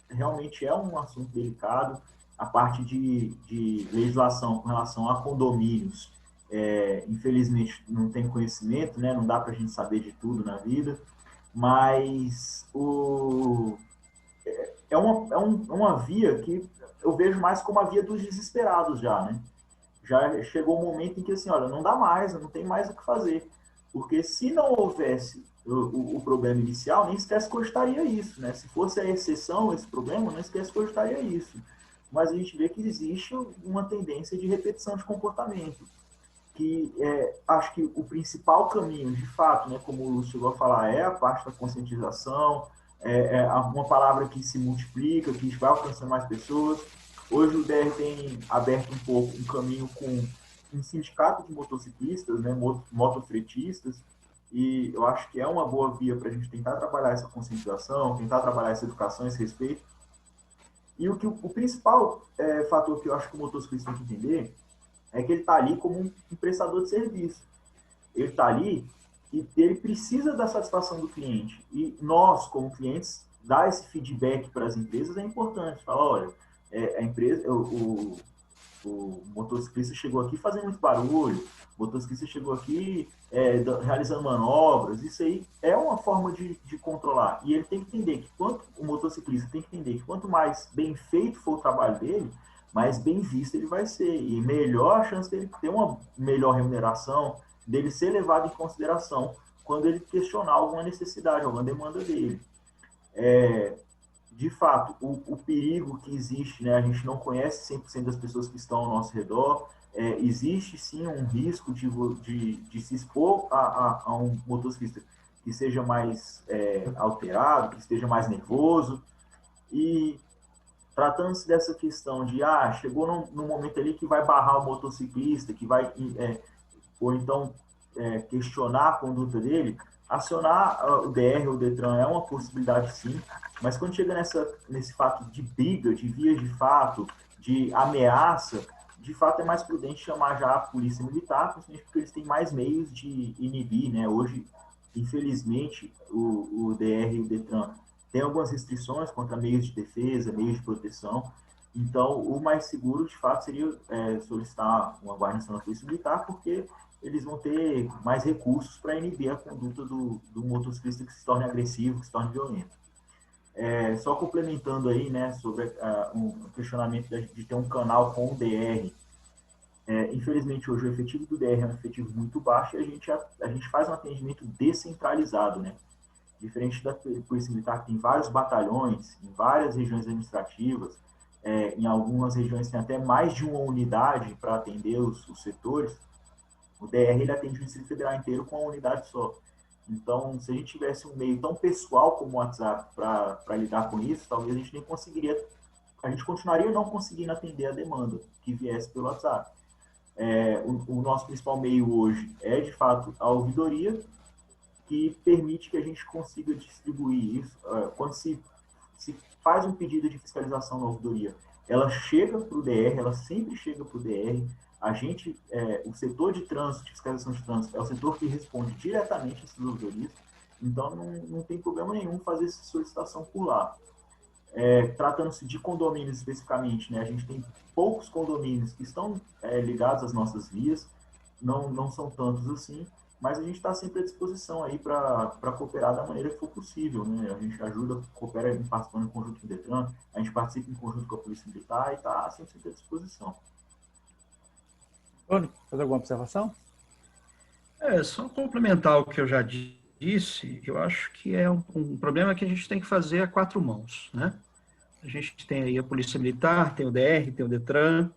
realmente é um assunto delicado. A parte de legislação com relação a condomínios, infelizmente não tem conhecimento, né, não dá para a gente saber de tudo na vida, mas uma via que eu vejo mais como a via dos desesperados já, né? Já chegou um momento em que, assim, olha, não dá mais, não tem mais o que fazer. Porque se não houvesse o problema inicial, nem sequer se cogitaria isso, né? Se fosse a exceção, esse problema, nem sequer se cogitaria isso. Mas a gente vê que existe uma tendência de repetição de comportamento. Que acho que o principal caminho, de fato, né, como o Lúcio chegou a falar, é a parte da conscientização, uma palavra que se multiplica, que vai alcançando mais pessoas. Hoje o DR tem aberto um pouco um caminho com um sindicato de motociclistas, né, motofretistas, e eu acho que é uma boa via para a gente tentar trabalhar essa conscientização, tentar trabalhar essa educação, esse respeito. E o principal fator que eu acho que o motociclista tem que entender é que ele está ali como um prestador de serviço. Ele está ali e ele precisa da satisfação do cliente. E nós, como clientes, dar esse feedback para as empresas é importante. Falar, olha, a empresa, o motociclista chegou aqui fazendo muito barulho, o motociclista chegou aqui realizando manobras, isso aí é uma forma de controlar. E ele tem que entender que o motociclista tem que entender que quanto mais bem feito for o trabalho dele, mais bem visto ele vai ser. E melhor a chance dele ter uma melhor remuneração, dele ser levado em consideração quando ele questionar alguma necessidade, alguma demanda dele. De fato, o perigo que existe, né, a gente não conhece 100% das pessoas que estão ao nosso redor, existe sim um risco de se expor a um motociclista que seja mais alterado, que esteja mais nervoso, e tratando-se dessa questão de, chegou num momento ali que vai barrar o motociclista, que vai, ou então questionar a conduta dele, acionar o DR ou o Detran é uma possibilidade sim, mas quando chega nesse fato de briga, de vias de fato, de ameaça, de fato é mais prudente chamar já a polícia militar, principalmente porque eles têm mais meios de inibir, né? Hoje, infelizmente, o DR e o Detran tem algumas restrições contra meios de defesa, meios de proteção. Então, o mais seguro, de fato, seria solicitar uma guarnição da Polícia Militar, porque eles vão ter mais recursos para inibir a conduta do motociclista que se torne agressivo, que se torne violento. Só complementando aí, né, sobre um questionamento de ter um canal com o DR. Infelizmente, hoje o efetivo do DR é um efetivo muito baixo e a gente faz um atendimento descentralizado, né? Diferente da Polícia Militar, que tem vários batalhões, em várias regiões administrativas, em algumas regiões tem até mais de uma unidade para atender os setores. O DR ele atende o Distrito Federal inteiro com uma unidade só. Então, se a gente tivesse um meio tão pessoal como o WhatsApp para lidar com isso, talvez a gente nem conseguiria, a gente continuaria não conseguindo atender a demanda que viesse pelo WhatsApp. O nosso principal meio hoje é, de fato, a ouvidoria, que permite que a gente consiga distribuir isso. Quando se faz um pedido de fiscalização na ouvidoria, ela chega para o DR, ela sempre chega para o DR. A gente, o setor de trânsito, de fiscalização de trânsito, é o setor que responde diretamente a essas ouvidorias, então não tem problema nenhum fazer essa solicitação por lá. Tratando-se de condomínios especificamente, né, a gente tem poucos condomínios que estão ligados às nossas vias, não são tantos assim, mas a gente está sempre à disposição aí para cooperar da maneira que for possível, né? A gente ajuda, coopera participando em conjunto com o Detran, a gente participa em conjunto com a Polícia Militar e está sempre à disposição.
Tony, fazer alguma observação?
Só complementar o que eu já disse, eu acho que é um problema que a gente tem que fazer a quatro mãos, né? A gente tem aí a Polícia Militar, tem o DR, tem o Detran,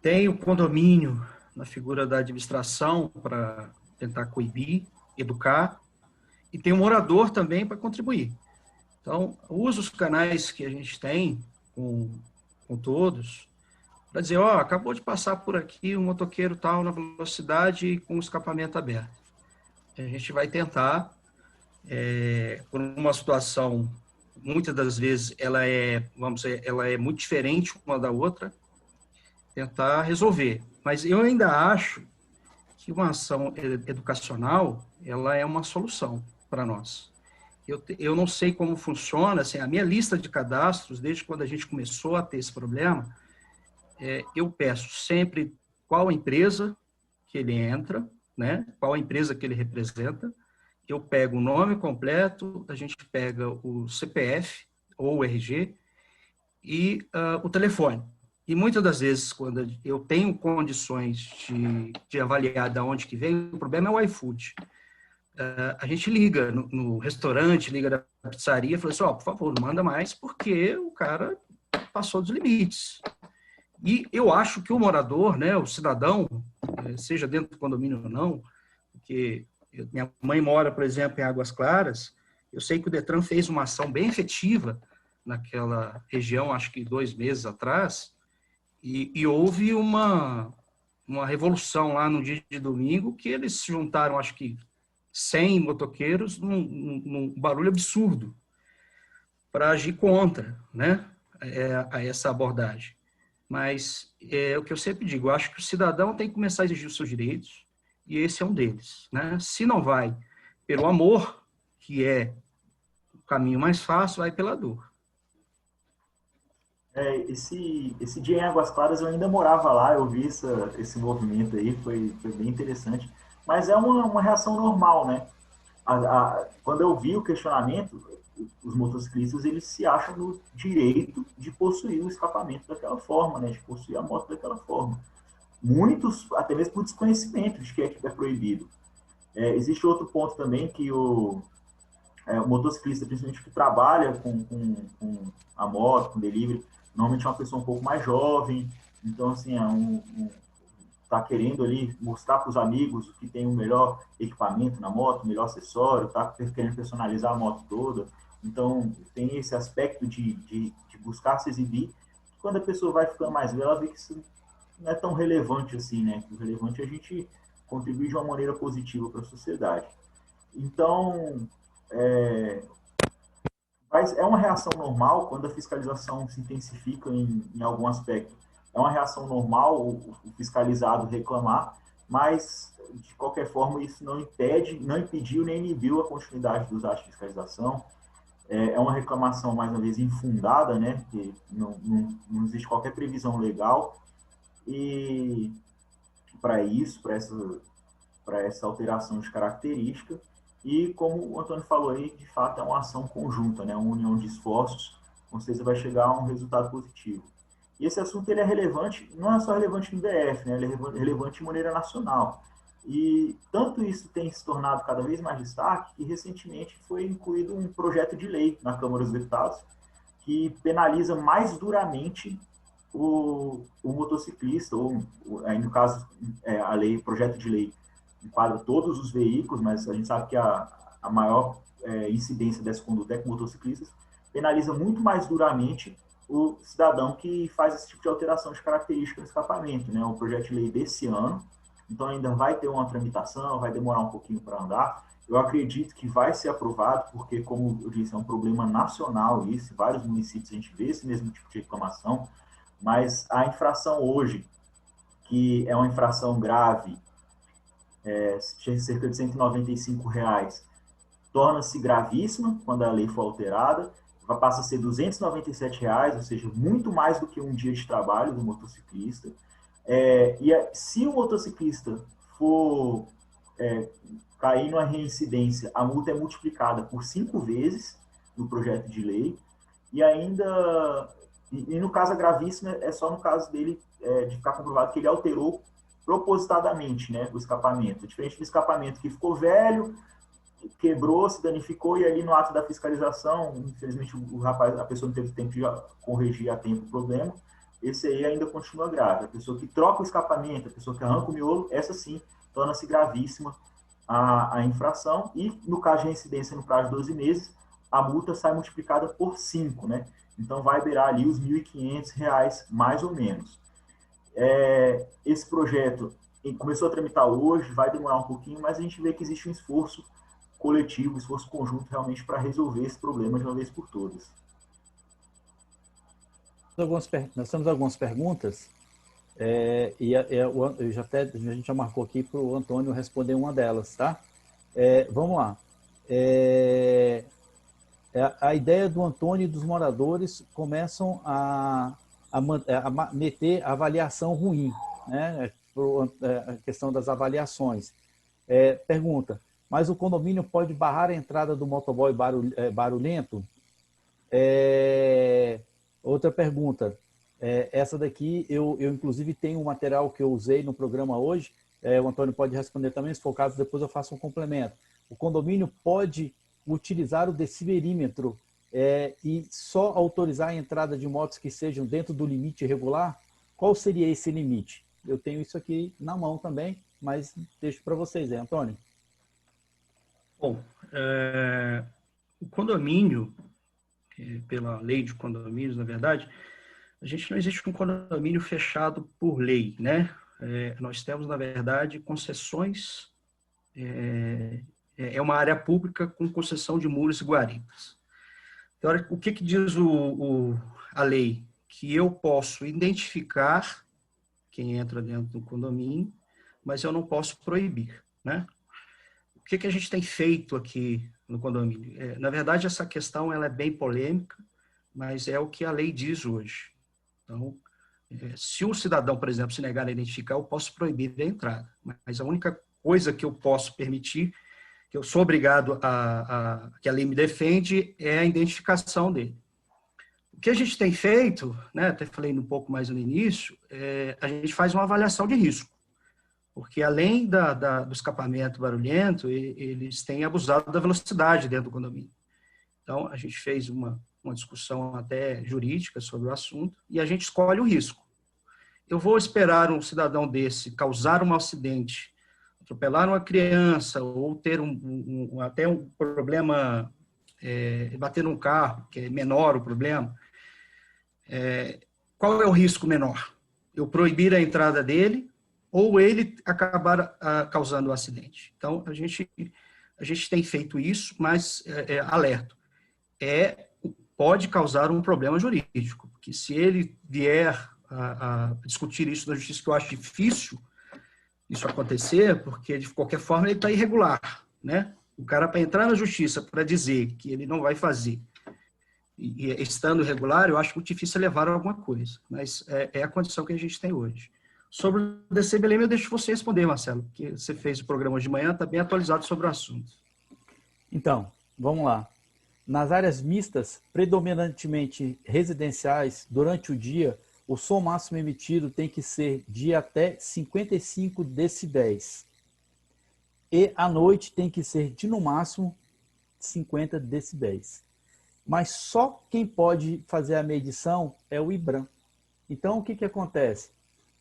tem o condomínio na figura da administração para tentar coibir, educar, e tem o morador também para contribuir. Então, usa os canais que a gente tem com todos, para dizer, acabou de passar por aqui um motoqueiro tal na velocidade com o escapamento aberto. A gente vai tentar, por uma situação, muitas das vezes, ela é muito diferente uma da outra, tentar resolver. Mas eu ainda acho que uma ação educacional, ela é uma solução para nós. Eu não sei como funciona, assim, a minha lista de cadastros, desde quando a gente começou a ter esse problema, eu peço sempre qual a empresa que ele entra, né? Qual a empresa que ele representa, eu pego o nome completo, a gente pega o CPF ou o RG e o telefone. E muitas das vezes, quando eu tenho condições de avaliar de onde que vem, o problema é o iFood. A gente liga no restaurante, liga na pizzaria, fala assim, por favor, não manda mais, porque o cara passou dos limites. E eu acho que o morador, né, o cidadão, seja dentro do condomínio ou não, porque minha mãe mora, por exemplo, em Águas Claras, eu sei que o Detran fez uma ação bem efetiva naquela região, acho que 2 meses atrás, e houve uma revolução lá no dia de domingo, que eles se juntaram, acho que 100 motoqueiros, num barulho absurdo, para agir contra, né, a essa abordagem. Mas é o que eu sempre digo, eu acho que o cidadão tem que começar a exigir os seus direitos, e esse é um deles, né? Se não vai pelo amor, que é o caminho mais fácil, vai pela dor.
Esse dia em Águas Claras eu ainda morava lá, eu vi esse movimento aí, foi bem interessante. Mas é uma reação normal, né? Quando eu vi o questionamento, os motociclistas eles se acham no direito de possuir o escapamento daquela forma, né? De possuir a moto daquela forma. Muitos, até mesmo por desconhecimento de que é proibido. Existe outro ponto também que o motociclista, principalmente que trabalha com a moto, com delivery, normalmente é uma pessoa um pouco mais jovem, então, assim, tá querendo ali mostrar para os amigos que tem o melhor equipamento na moto, o melhor acessório, tá querendo personalizar a moto toda. Então, tem esse aspecto de buscar se exibir. Quando a pessoa vai ficando mais velha, ela vê que isso não é tão relevante assim, né? O relevante é a gente contribuir de uma maneira positiva para a sociedade. Então, é uma reação normal quando a fiscalização se intensifica em algum aspecto. É uma reação normal o fiscalizado reclamar, mas, de qualquer forma, isso não impediu nem inibiu a continuidade dos atos de fiscalização. É uma reclamação, mais uma vez, infundada, né? Que não existe qualquer previsão legal e para isso, para essa alteração de característica. E, como o Antônio falou aí, de fato é uma ação conjunta, né? Uma união de esforços, com certeza vai chegar a um resultado positivo. E esse assunto ele é relevante, não é só relevante no DF, né? Ele é relevante de maneira nacional. E tanto isso tem se tornado cada vez mais destaque, que recentemente foi incluído um projeto de lei na Câmara dos Deputados que penaliza mais duramente o motociclista, ou aí no caso a lei, projeto de lei enquadra todos os veículos, mas a gente sabe que a maior incidência dessa conduta é com motociclistas, penaliza muito mais duramente o cidadão que faz esse tipo de alteração de característica no escapamento, né? O projeto de lei desse ano, então ainda vai ter uma tramitação, vai demorar um pouquinho para andar. Eu acredito que vai ser aprovado, porque, como eu disse, é um problema nacional isso, em vários municípios a gente vê esse mesmo tipo de reclamação, mas a infração hoje, que é uma infração grave, cerca de R$195, torna-se gravíssima quando a lei for alterada, passa a ser R$297, ou seja, muito mais do que um dia de trabalho do motociclista. Se o motociclista for cair numa reincidência, a multa é multiplicada por 5 vezes no projeto de lei, e ainda, e no caso gravíssimo, é só no caso dele de ficar comprovado que ele alterou propositadamente, né, o escapamento. Diferente do escapamento que ficou velho, quebrou, se danificou, e ali no ato da fiscalização, infelizmente a pessoa não teve tempo de corrigir a tempo o problema, esse aí ainda continua grave. A pessoa que troca o escapamento, a pessoa que arranca o miolo, essa sim torna-se gravíssima a infração, e no caso de reincidência no prazo de 12 meses, a multa sai multiplicada por 5, né? Então vai beirar ali os R$1.500, mais ou menos. Esse projeto começou a tramitar hoje, vai demorar um pouquinho, mas a gente vê que existe um esforço coletivo, esforço conjunto realmente para resolver esse problema de uma vez por todas.
Nós temos algumas perguntas, a gente já marcou aqui para o Antônio responder uma delas, tá? Vamos lá. A ideia do Antônio e dos moradores começam a meter avaliação ruim, né? A questão das avaliações. Pergunta: mas o condomínio pode barrar a entrada do motoboy barulhento? Outra pergunta. Essa daqui, eu inclusive tenho um material que eu usei no programa hoje, o Antônio pode responder também, se for o caso, depois eu faço um complemento. O condomínio pode utilizar o deciberímetro e só autorizar a entrada de motos que sejam dentro do limite regular? Qual seria esse limite? Eu tenho isso aqui na mão também, mas deixo para vocês, Antônio.
Bom, o condomínio, pela lei de condomínios, na verdade, não existe um condomínio fechado por lei, né? Nós temos, na verdade, concessões, uma área pública com concessão de muros e guaritas. Então, o que diz a lei? Que eu posso identificar quem entra dentro do condomínio, mas eu não posso proibir, né? O que a gente tem feito aqui no condomínio? Na verdade, essa questão ela é bem polêmica, mas é o que a lei diz hoje. Então, se um cidadão, por exemplo, se negar a identificar, eu posso proibir a entrada. Mas a única coisa que eu posso permitir, que eu sou obrigado que a lei me defende, é a identificação dele. O que a gente tem feito, né, até falei um pouco mais no início, a gente faz uma avaliação de risco. Porque além do escapamento barulhento, eles têm abusado da velocidade dentro do condomínio. Então, a gente fez uma discussão até jurídica sobre o assunto e a gente escolhe o risco. Eu vou esperar um cidadão desse causar um acidente, atropelar uma criança ou ter até um problema, bater num carro, que é menor o problema. Qual é o risco menor? Eu proibir a entrada dele ou ele acabar causando um acidente. Então, a gente tem feito isso, mas alerto. Pode causar um problema jurídico, porque se ele vier a discutir isso na justiça, que eu acho difícil isso acontecer, porque de qualquer forma ele está irregular, né? O cara, para entrar na justiça para dizer que ele não vai fazer, e estando irregular, eu acho muito difícil levar a alguma coisa, mas é a condição que a gente tem hoje. Sobre o DCBLM, eu deixo você responder, Marcelo, porque você fez o programa de manhã, está bem atualizado sobre o assunto.
Então, vamos lá. Nas áreas mistas, predominantemente residenciais, durante o dia, o som máximo emitido tem que ser de até 55 decibéis. E à noite tem que ser de, no máximo, 50 decibéis. Mas só quem pode fazer a medição é o IBRAM. Então, o que acontece?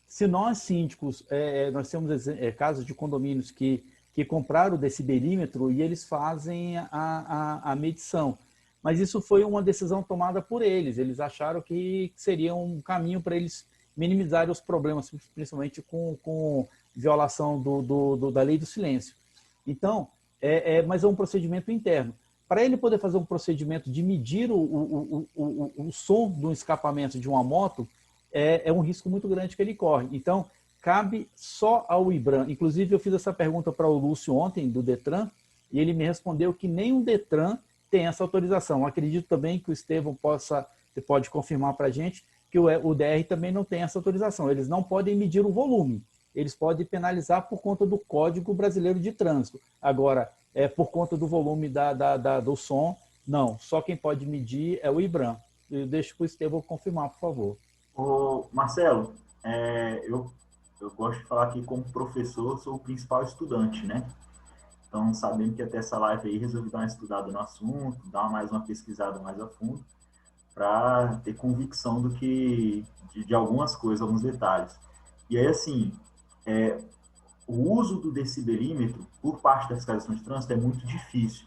Se nós, síndicos, nós temos casos de condomínios que que compraram o decibelímetro e eles fazem a medição. Mas isso foi uma decisão tomada por eles. Eles acharam que seria um caminho para eles minimizarem os problemas, principalmente com violação da lei do silêncio. Então, mas é um procedimento interno. Para ele poder fazer um procedimento de medir o som do escapamento de uma moto, é um risco muito grande que ele corre. Então, cabe só ao IBRAM. Inclusive, eu fiz essa pergunta para o Lúcio ontem, do Detran, e ele me respondeu que nem o Detran tem essa autorização. Acredito também que o Estevão pode confirmar para a gente que o DR também não tem essa autorização. Eles não podem medir o volume. Eles podem penalizar por conta do Código Brasileiro de Trânsito. Agora, por conta do volume do som, não. Só quem pode medir é o IBRAM. Eu deixo para o Estevão confirmar, por favor.
Ô, Marcelo, eu gosto de falar que como professor, sou o principal estudante, né? Então, sabendo que até essa live aí, resolvi dar uma estudada no assunto, dar mais uma pesquisada mais a fundo, para ter convicção de algumas coisas, alguns detalhes. E aí, assim, o uso do decibelímetro por parte da fiscalização de trânsito é muito difícil,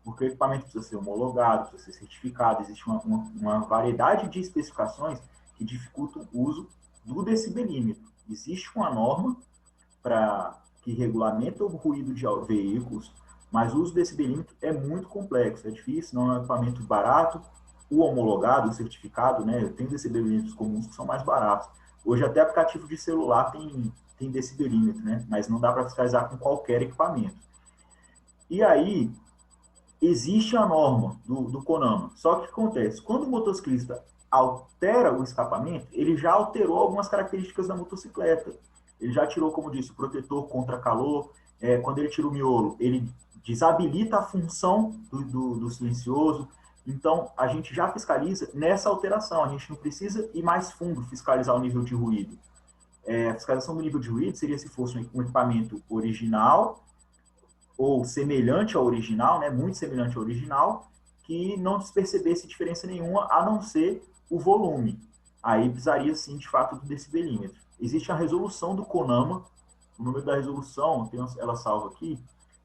porque o equipamento precisa ser homologado, precisa ser certificado, existe uma variedade de especificações que dificultam o uso do decibelímetro. Existe uma norma que regulamenta o ruído de veículos, mas o uso desse decibelímetro é muito complexo, é difícil, não é um equipamento barato. O homologado, o certificado, né, tem decibelímetros comuns que são mais baratos. Hoje até aplicativo de celular tem decibelímetro, né, mas não dá para fiscalizar com qualquer equipamento. E aí, existe a norma do CONAMA, só que o que acontece? Quando o motociclista altera o escapamento, ele já alterou algumas características da motocicleta. Ele já tirou, como disse, o protetor contra calor. Quando ele tira o miolo, ele desabilita a função do silencioso. Então, a gente já fiscaliza nessa alteração. A gente não precisa ir mais fundo fiscalizar o nível de ruído. A fiscalização do nível de ruído seria se fosse um equipamento original ou semelhante ao original, né, muito semelhante ao original, que não despercebesse diferença nenhuma, a não ser o volume. Aí precisaria, sim, de fato, do decibelímetro. Existe a resolução do CONAMA, o número da resolução, ela salva aqui,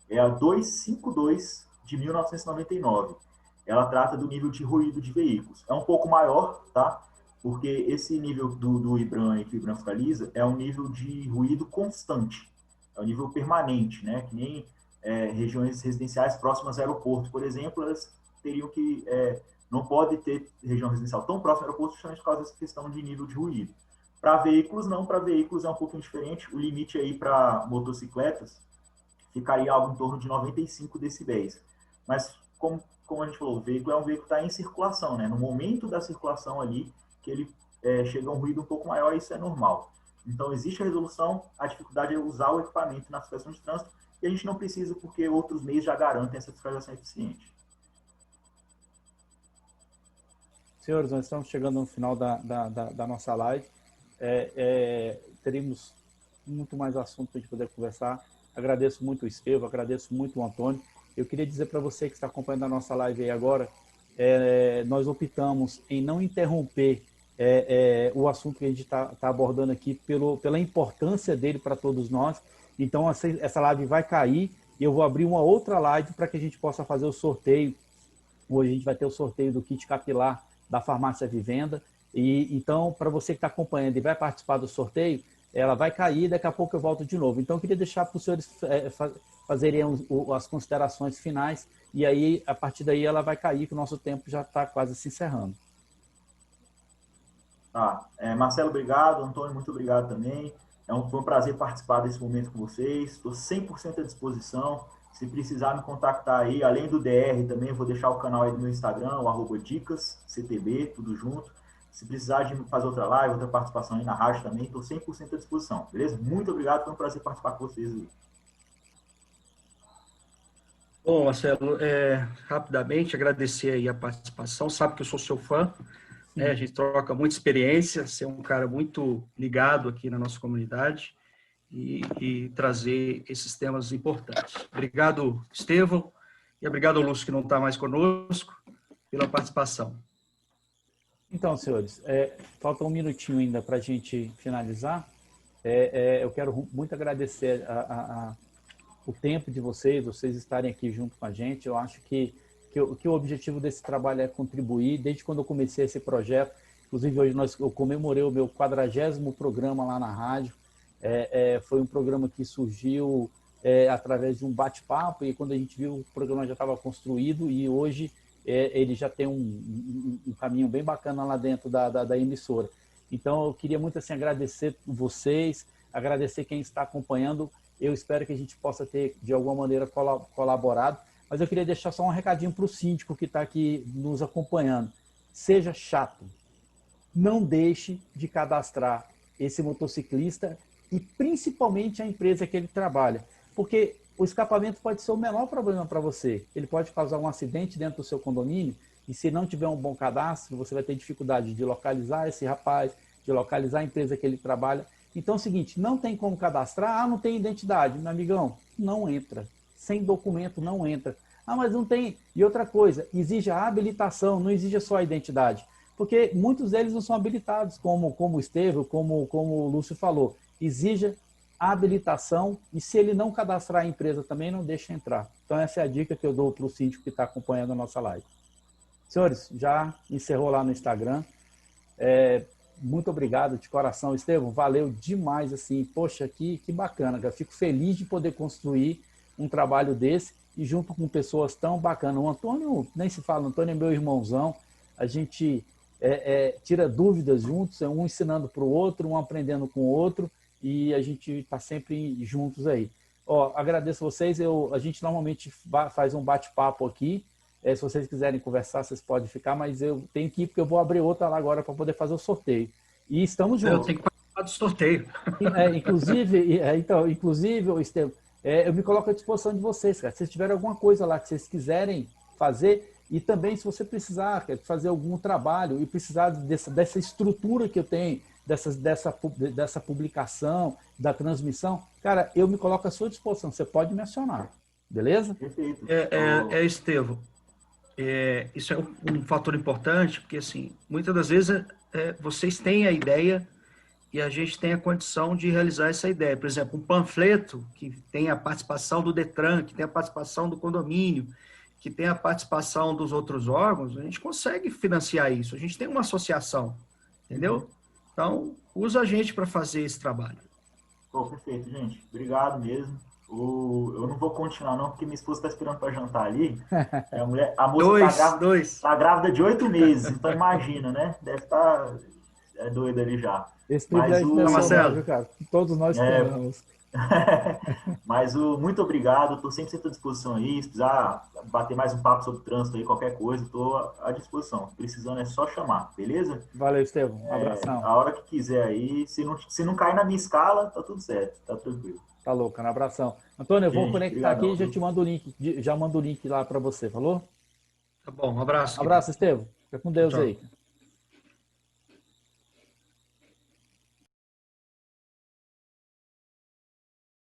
é a 252 de 1999. Ela trata do nível de ruído de veículos. É um pouco maior, tá? Porque esse nível do IBRAM que o IBRAM fiscaliza é um nível de ruído constante. É um nível permanente, né? Que nem regiões residenciais próximas ao aeroporto, por exemplo, elas teriam que... não pode ter região residencial tão próxima ao aeroporto justamente por causa dessa questão de nível de ruído. Para veículos, não. Para veículos é um pouquinho diferente. O limite aí para motocicletas ficaria algo em torno de 95 decibéis. Mas, como a gente falou, o veículo é um veículo que está em circulação, né? No momento da circulação ali, que ele chega a um ruído um pouco maior, isso é normal. Então, existe a resolução, a dificuldade é usar o equipamento na fiscalização de trânsito, e a gente não precisa, porque outros meios já garantem essa fiscalização eficiente.
Senhores, nós estamos chegando no final da nossa live. Teremos muito mais assunto para a gente poder conversar. Agradeço muito o Estevão, agradeço muito o Antônio. Eu queria dizer para você que está acompanhando a nossa live aí agora, nós optamos em não interromper o assunto que a gente está abordando aqui pela importância dele para todos nós. Então, essa live vai cair e eu vou abrir uma outra live para que a gente possa fazer o sorteio. Hoje a gente vai ter o sorteio do kit capilar da Farmácia Vivenda. E então, para você que está acompanhando e vai participar do sorteio, ela vai cair e daqui a pouco eu volto de novo. Então, eu queria deixar para os senhores fazerem as considerações finais e aí, a partir daí, ela vai cair, que o nosso tempo já está quase se encerrando.
Marcelo, obrigado. Antônio, muito obrigado também. Foi um prazer participar desse momento com vocês. Estou 100% à disposição. Se precisar me contactar aí, além do DR também, eu vou deixar o canal aí do meu Instagram, o @dicasctb, tudo junto. Se precisar de fazer outra live, outra participação aí na rádio também, estou 100% à disposição, beleza? Muito obrigado, foi um prazer participar com vocês aí.
Bom, Marcelo, rapidamente agradecer aí a participação, sabe que eu sou seu fã, né? A gente troca muita experiência, você é um cara muito ligado aqui na nossa comunidade e trazer esses temas importantes. Obrigado, Estevão, e obrigado ao Lúcio, que não está mais conosco, pela participação.
Então, senhores, falta um minutinho ainda para a gente finalizar. Eu quero muito agradecer o tempo de vocês estarem aqui junto com a gente. Eu acho que o objetivo desse trabalho é contribuir. Desde quando eu comecei esse projeto, inclusive hoje eu comemorei o meu 40º programa lá na rádio. Foi um programa que surgiu através de um bate-papo, e quando a gente viu, o programa já estava construído, e hoje ele já tem um caminho bem bacana lá dentro da emissora. Então, eu queria muito assim, agradecer vocês, agradecer quem está acompanhando. Eu espero que a gente possa ter, de alguma maneira, colaborado. Mas eu queria deixar só um recadinho para o síndico que está aqui nos acompanhando. Seja chato. Não deixe de cadastrar esse motociclista e principalmente a empresa que ele trabalha. Porque o escapamento pode ser o menor problema para você. Ele pode causar um acidente dentro do seu condomínio, e se não tiver um bom cadastro, você vai ter dificuldade de localizar esse rapaz, de localizar a empresa que ele trabalha. Então é o seguinte, não tem como cadastrar, não tem identidade. Meu amigão, não entra. Sem documento não entra. Mas não tem. E outra coisa, exige a habilitação, não exige só a identidade. Porque muitos deles não são habilitados, como o Estevão, como o Lúcio falou. Exige a habilitação, e se ele não cadastrar a empresa também, não deixa entrar. Então essa é a dica que eu dou para o síndico que está acompanhando a nossa live. Senhores, já encerrou lá no Instagram. Muito obrigado de coração, Estevão. Valeu demais, assim. Poxa, que bacana. Eu fico feliz de poder construir um trabalho desse e junto com pessoas tão bacanas. O Antônio, nem se fala, o Antônio é meu irmãozão. A gente tira dúvidas juntos, um ensinando para o outro, um aprendendo com o outro, e a gente está sempre juntos aí. Agradeço vocês. A gente normalmente faz um bate-papo aqui. Se vocês quiserem conversar, vocês podem ficar, mas eu tenho que ir porque eu vou abrir outra lá agora para poder fazer o sorteio. E estamos juntos.
Eu tenho que participar do sorteio.
Inclusive, Estevam, eu me coloco à disposição de vocês, cara. Se vocês tiverem alguma coisa lá que vocês quiserem fazer, e também se você precisar fazer algum trabalho e precisar dessa estrutura que eu tenho, dessa publicação, da transmissão, cara, eu me coloco à sua disposição. Você pode me acionar, beleza?
Perfeito.
Estevão, isso é um fator importante, porque assim, muitas das vezes vocês têm a ideia e a gente tem a condição de realizar essa ideia. Por exemplo, um panfleto que tem a participação do Detran, que tem a participação do condomínio, que tem a participação dos outros órgãos, a gente consegue financiar isso. A gente tem uma associação, entendeu? Então, usa a gente para fazer esse trabalho.
Perfeito, gente. Obrigado mesmo. Eu não vou continuar não, porque minha esposa está esperando para jantar ali. A moça tá grávida de 8 meses, então imagina, né? Deve estar doida ali já.
Esse privilégio é saudável, cara. Todos nós temos.
Mas muito obrigado, estou sempre à disposição aí. Se precisar bater mais um papo sobre trânsito aí, qualquer coisa, estou à disposição. Precisando é só chamar, beleza?
Valeu, Estevão. Um abração.
A hora que quiser aí. Se não cair na minha escala, tá tudo certo, tá tranquilo.
Tá louco, um abração. Antônio, eu vou conectar aqui e já te mando o link. Já mando o link lá para você, falou?
Tá bom, um abraço.
Abraço, Estevão. Fica com Deus aí.